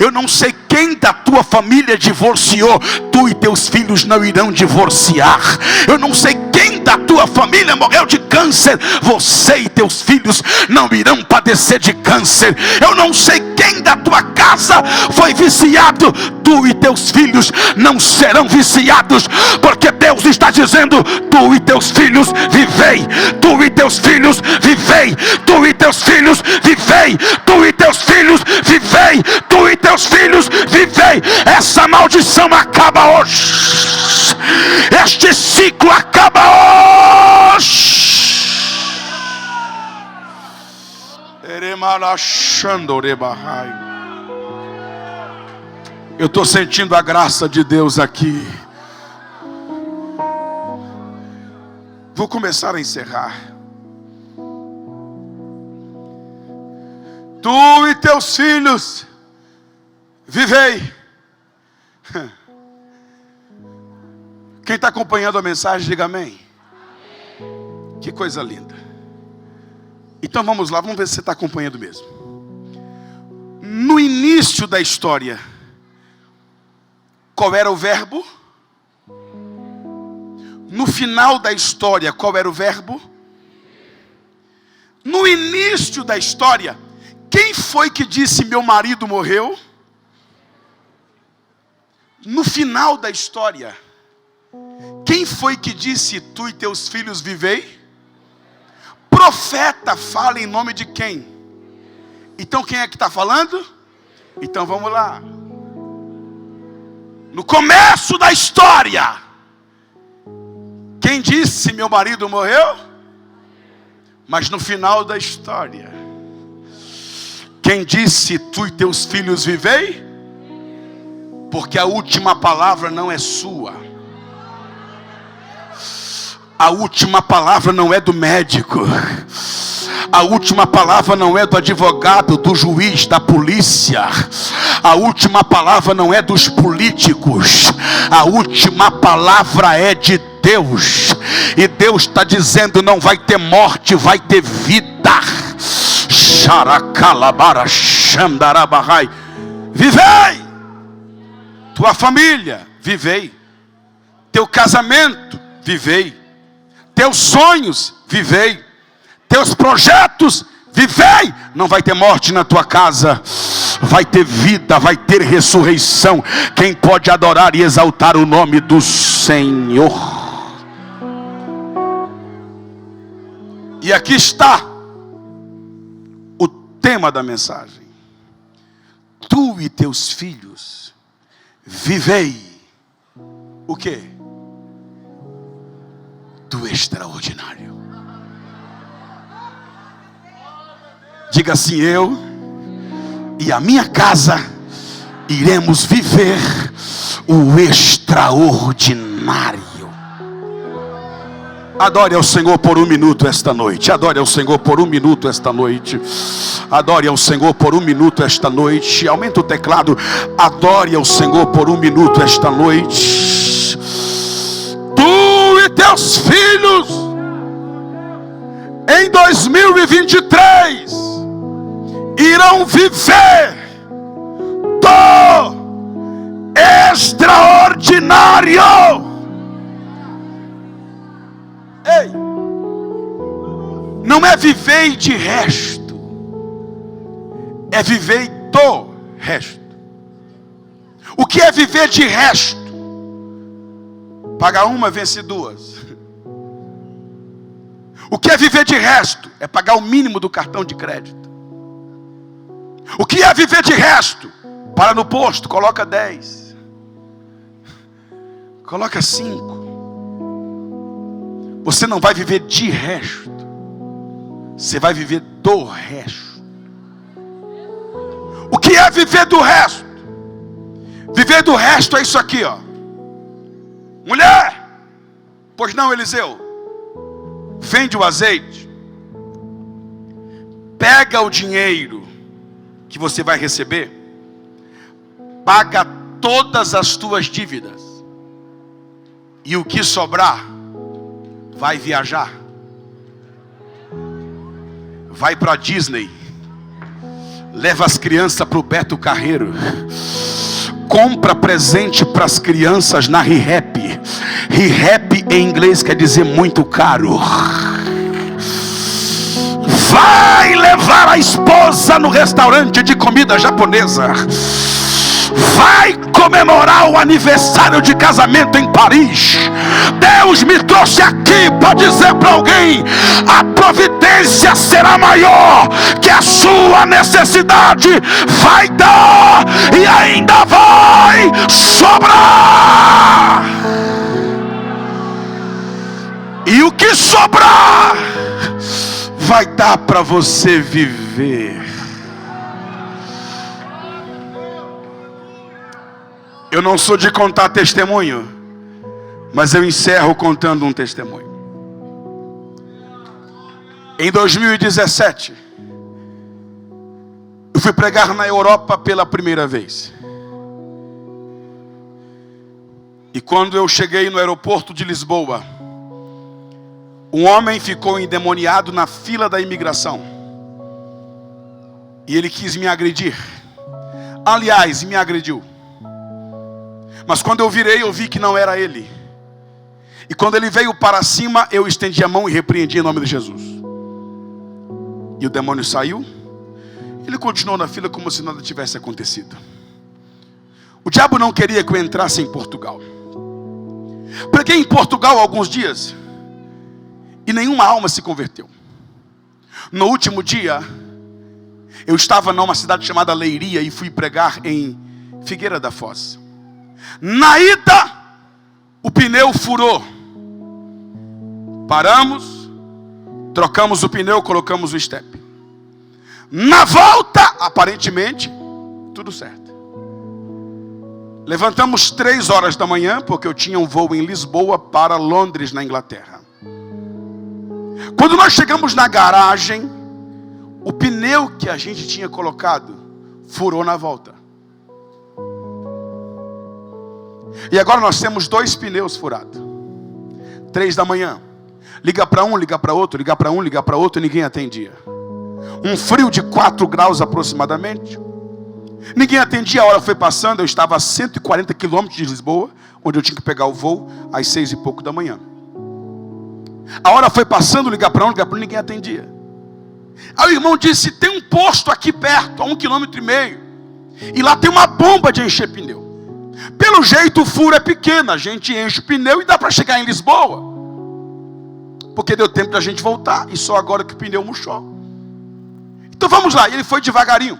Eu não sei quem da tua família divorciou, tu e teus filhos não irão divorciar. Eu não sei quem da tua família morreu de câncer, você e teus filhos não irão padecer de câncer. Eu não sei quem da tua casa foi viciado, tu e teus filhos não serão viciados, porque Deus está dizendo: tu e teus filhos vivei, tu e teus filhos vivei, tu e teus filhos vivei, tu e teus filhos vivei, tu e teus filhos vivei. Essa maldição acaba hoje, este ciclo acaba hoje. Eu estou sentindo a graça de Deus aqui. Vou começar a encerrar. Tu e teus filhos vivei. Quem está acompanhando a mensagem, diga amém. Que coisa linda. Então vamos lá, vamos ver se você está acompanhando mesmo. No início da história, qual era o verbo? No final da história, qual era o verbo? No início da história, quem foi que disse meu marido morreu? No final da história, quem foi que disse tu e teus filhos vivei? Profeta fala em nome de quem? Então quem é que está falando? Então vamos lá. No começo da história, quem disse meu marido morreu? Mas no final da história, quem disse tu e teus filhos vivei? Porque a última palavra não é sua. A última palavra não é do médico. A última palavra não é do advogado, do juiz, da polícia. A última palavra não é dos políticos. A última palavra é de Deus. E Deus está dizendo: não vai ter morte, vai ter vida. Vivei. Tua família, vivei. Teu casamento, vivei. Teus sonhos, vivei. Teus projetos, vivei. Não vai ter morte na tua casa. Vai ter vida, vai ter ressurreição. Quem pode adorar e exaltar o nome do Senhor? E aqui está o tema da mensagem. Tu e teus filhos vivei o quê? Do extraordinário. Diga assim: eu e a minha casa iremos viver o extraordinário. Adore ao Senhor por um minuto esta noite. Adore ao Senhor por um minuto esta noite. Adore ao Senhor por um minuto esta noite. Aumenta o teclado. Adore ao Senhor por um minuto esta noite. Tu e teus filhos em 2023 irão viver do extraordinário. Ei, não é viver de resto, é viver do resto. O que é viver de resto? Pagar uma, vence duas. O que é viver de resto? É pagar o mínimo do cartão de crédito. O que é viver de resto? Para no posto, coloca 10. Coloca 5. Você não vai viver de resto. Você vai viver do resto. O que é viver do resto? Viver do resto é isso aqui, ó. Mulher, pois não, Eliseu? Vende o azeite. Pega o dinheiro que você vai receber. Paga todas as tuas dívidas. E o que sobrar, vai viajar. Vai para Disney. Leva as crianças para o Beto Carreiro. Compra presente para as crianças na ReHap. ReHap em inglês quer dizer muito caro. Vai levar a esposa no restaurante de comida japonesa. Vai comemorar o aniversário de casamento em Paris. Deus me trouxe aqui para dizer para alguém: a providência será maior que a sua necessidade. Vai dar e ainda vai sobrar. E o que sobrar vai dar para você viver. Eu não sou de contar testemunho, mas eu encerro contando um testemunho. Em 2017, Eu fui pregar na Europa pela primeira vez. E quando eu cheguei no aeroporto de Lisboa, um homem ficou endemoniado na fila da imigração. E ele quis me agredir. Aliás, me agrediu. Mas quando eu virei, eu vi que não era ele. E quando ele veio para cima, eu estendi a mão e repreendi em nome de Jesus. E o demônio saiu. Ele continuou na fila como se nada tivesse acontecido. O diabo não queria que eu entrasse em Portugal. Preguei em Portugal há alguns dias e nenhuma alma se converteu. No último dia, eu estava numa cidade chamada Leiria e fui pregar em Figueira da Foz. Na ida, o pneu furou. Paramos, trocamos o pneu, colocamos o estepe. Na volta, aparentemente, tudo certo. Levantamos 3 horas da manhã, porque eu tinha um voo em Lisboa para Londres, na Inglaterra. Quando nós chegamos na garagem, o pneu que a gente tinha colocado furou na volta. E agora nós temos 2 pneus furados. 3 da manhã. Liga para um, liga para outro, liga para um, liga para outro, e ninguém atendia. Um frio de 4 graus aproximadamente. Ninguém atendia, a hora foi passando, eu estava a 140 quilômetros de Lisboa, onde eu tinha que pegar o voo às 6 e pouco da manhã. A hora foi passando, ligar para um, ligar para outro, ninguém atendia. Aí o irmão disse, tem um posto aqui perto, a 1,5 km, e lá tem uma bomba de encher pneu. Pelo jeito o furo é pequeno, a gente enche o pneu e dá para chegar em Lisboa. Porque deu tempo da gente voltar, e só agora que o pneu murchou. Então vamos lá, e ele foi devagarinho.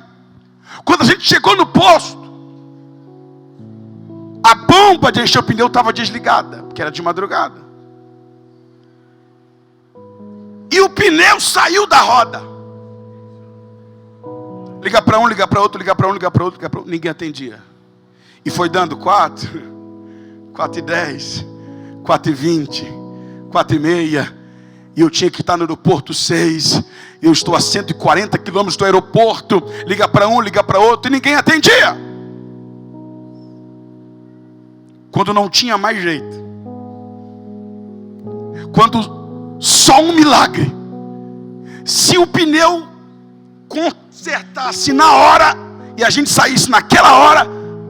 Quando a gente chegou no posto, a bomba de encher o pneu estava desligada, porque era de madrugada. E o pneu saiu da roda. Liga para um, liga para outro, liga para um, liga para outro, liga para outro. Ninguém atendia. E foi dando 4, 4:10, 4:20, 4:30. E eu tinha que estar no aeroporto 6. Eu estou a 140 quilômetros do aeroporto. Liga para um, liga para outro. E ninguém atendia. Quando não tinha mais jeito. Quando só um milagre. Se o pneu consertasse na hora e a gente saísse naquela hora,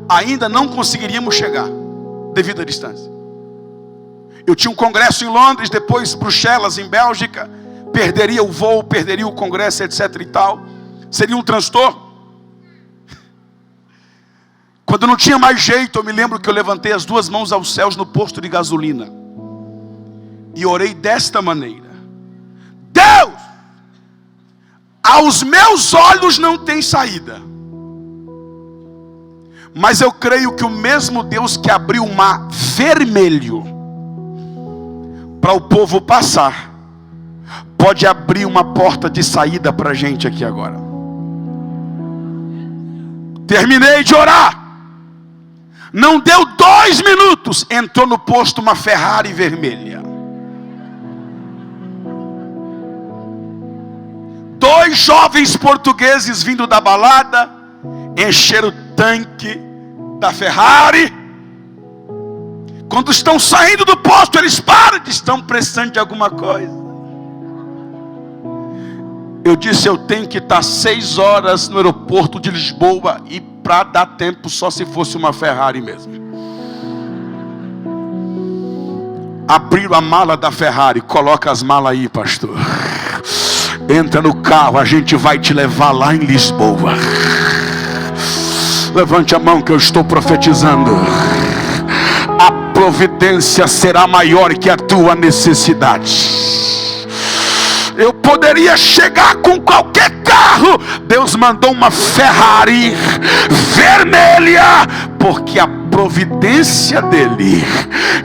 ainda não conseguiríamos chegar devido à distância. Eu tinha um congresso em Londres, depois Bruxelas, em Bélgica. Perderia o voo, perderia o congresso, etc e tal. Seria um transtorno. Quando não tinha mais jeito, eu me lembro que eu levantei as 2 mãos aos céus no posto de gasolina. E orei desta maneira. Deus, aos meus olhos não tem saída. Mas eu creio que o mesmo Deus que abriu o mar vermelho para o povo passar, pode abrir uma porta de saída para a gente aqui agora. Terminei de orar. Não deu 2 minutos, entrou no posto uma Ferrari vermelha. 2 jovens portugueses vindo da balada, encheram o tanque da Ferrari. Quando estão saindo do posto, eles param, estão precisando de alguma coisa. Eu disse, eu tenho que estar 6 horas no aeroporto de Lisboa, e para dar tempo só se fosse uma Ferrari mesmo. Abriram a mala da Ferrari. Coloca as malas aí, pastor. Entra no carro, a gente vai te levar lá em Lisboa. Levante a mão que eu estou profetizando. A providência será maior que a tua necessidade. Eu poderia chegar com qualquer carro. Deus mandou uma Ferrari vermelha, porque a providência dele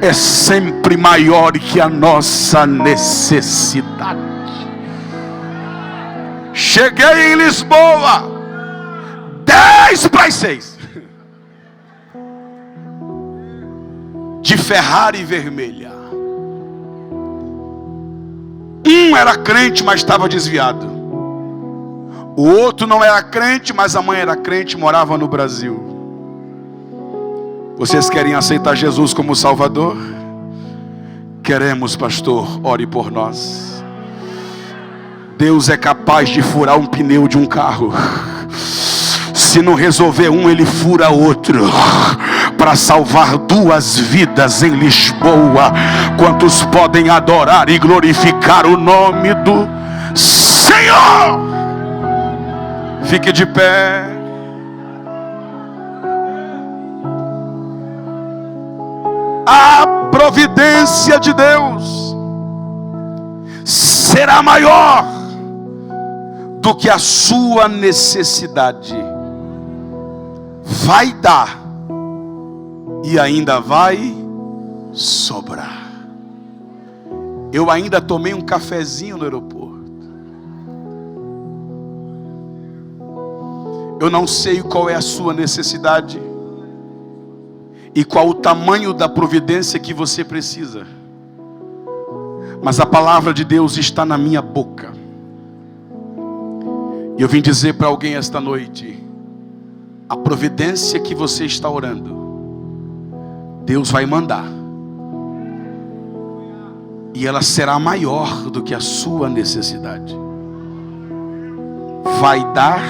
é sempre maior que a nossa necessidade. Cheguei em Lisboa 10:06 de Ferrari vermelha. Um era crente, mas estava desviado. O outro não era crente, mas a mãe era crente, morava no Brasil. Vocês querem aceitar Jesus como Salvador? Queremos, pastor, ore por nós. Deus é capaz de furar um pneu de um carro. Se não resolver um, Ele fura outro, para salvar 2 vidas em Lisboa. Quantos podem adorar e glorificar o nome do Senhor? Fique de pé. A providência de Deus será maior do que a sua necessidade. Vai dar e ainda vai sobrar. Eu ainda tomei um cafezinho no aeroporto. Eu não sei qual é a sua necessidade e qual o tamanho da providência que você precisa, mas a palavra de Deus está na minha boca. E eu vim dizer para alguém esta noite: a providência que você está orando, Deus vai mandar, e ela será maior do que a sua necessidade. Vai dar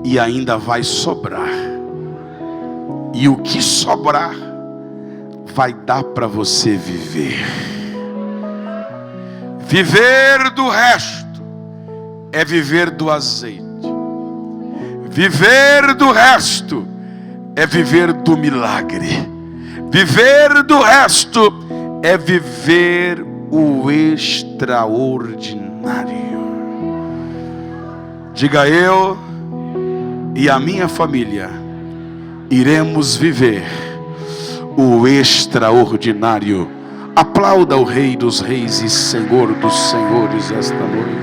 e ainda vai sobrar. E o que sobrar vai dar para você viver. Viver do resto é viver do azeite. Viver do resto é viver do milagre. Viver do resto é viver o extraordinário. Diga: eu e a minha família iremos viver o extraordinário. Aplauda o Rei dos Reis e Senhor dos Senhores esta noite.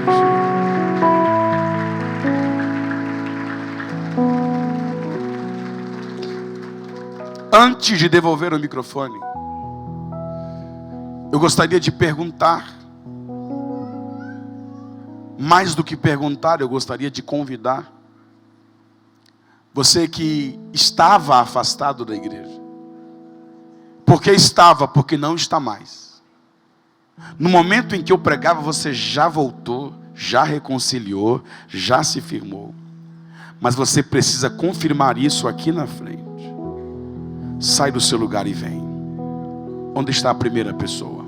Antes de devolver o microfone, eu gostaria de perguntar. Mais do que perguntar, eu gostaria de convidar você que estava afastado da igreja. Por que estava? Porque não está mais. No momento em que eu pregava, você já voltou, já reconciliou, já se firmou. Mas você precisa confirmar isso aqui na frente. Sai do seu lugar e vem. Onde está a primeira pessoa?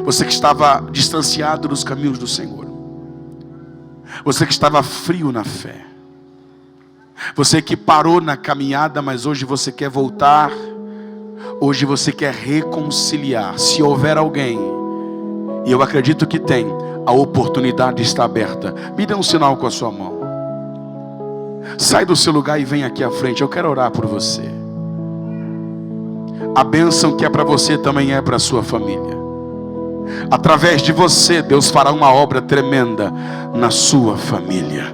Você que estava distanciado dos caminhos do Senhor. Você que estava frio na fé. Você que parou na caminhada, mas hoje você quer voltar. Hoje você quer reconciliar. Se houver alguém, e eu acredito que tem, a oportunidade está aberta. Me dê um sinal com a sua mão. Sai do seu lugar e vem aqui à frente. Eu quero orar por você. A bênção que é para você também é para a sua família. Através de você, Deus fará uma obra tremenda na sua família.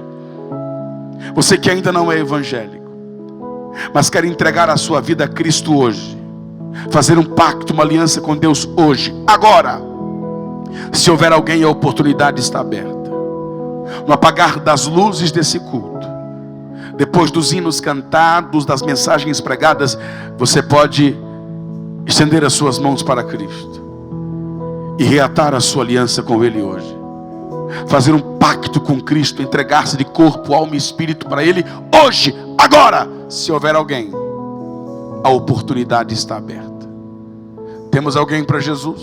Você que ainda não é evangélico, mas quer entregar a sua vida a Cristo hoje, fazer um pacto, uma aliança com Deus hoje, agora. Se houver alguém, a oportunidade está aberta. No apagar das luzes desse culto, depois dos hinos cantados, das mensagens pregadas, você pode estender as suas mãos para Cristo e reatar a sua aliança com Ele hoje. Fazer um pacto com Cristo, entregar-se de corpo, alma e espírito para Ele hoje, agora. Se houver alguém, a oportunidade está aberta. Temos alguém para Jesus?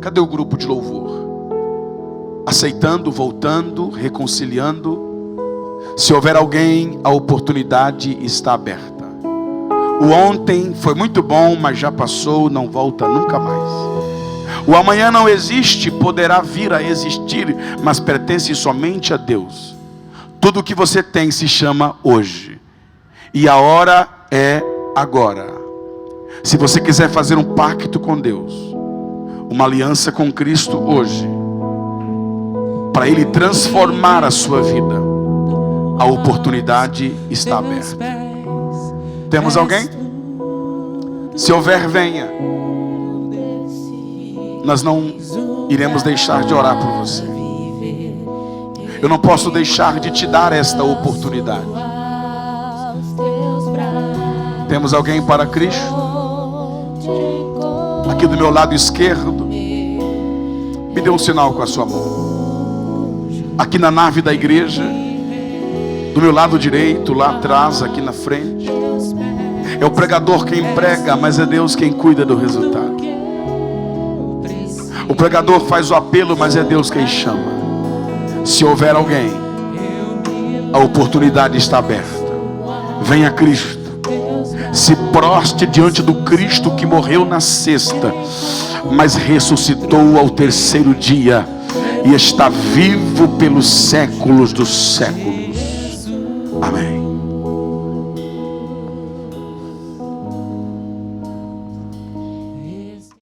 Cadê o grupo de louvor? Aceitando, voltando, reconciliando. Se houver alguém, a oportunidade está aberta. O ontem foi muito bom, mas já passou, não volta nunca mais. O amanhã não existe, poderá vir a existir, mas pertence somente a Deus. Tudo o que você tem se chama hoje. E a hora é agora. Se você quiser fazer um pacto com Deus, uma aliança com Cristo hoje, para Ele transformar a sua vida, a oportunidade está aberta. Temos alguém? Se houver, venha. Nós não iremos deixar de orar por você. Eu não posso deixar de te dar esta oportunidade. Temos alguém para Cristo? Aqui do meu lado esquerdo, me dê um sinal com a sua mão. Aqui na nave da igreja, do meu lado direito, lá atrás, aqui na frente. É o pregador quem prega, mas é Deus quem cuida do resultado. O pregador faz o apelo, mas é Deus quem chama. Se houver alguém, a oportunidade está aberta. Venha a Cristo. Se proste diante do Cristo que morreu na sexta, mas ressuscitou ao terceiro dia e está vivo pelos séculos dos séculos. Amém.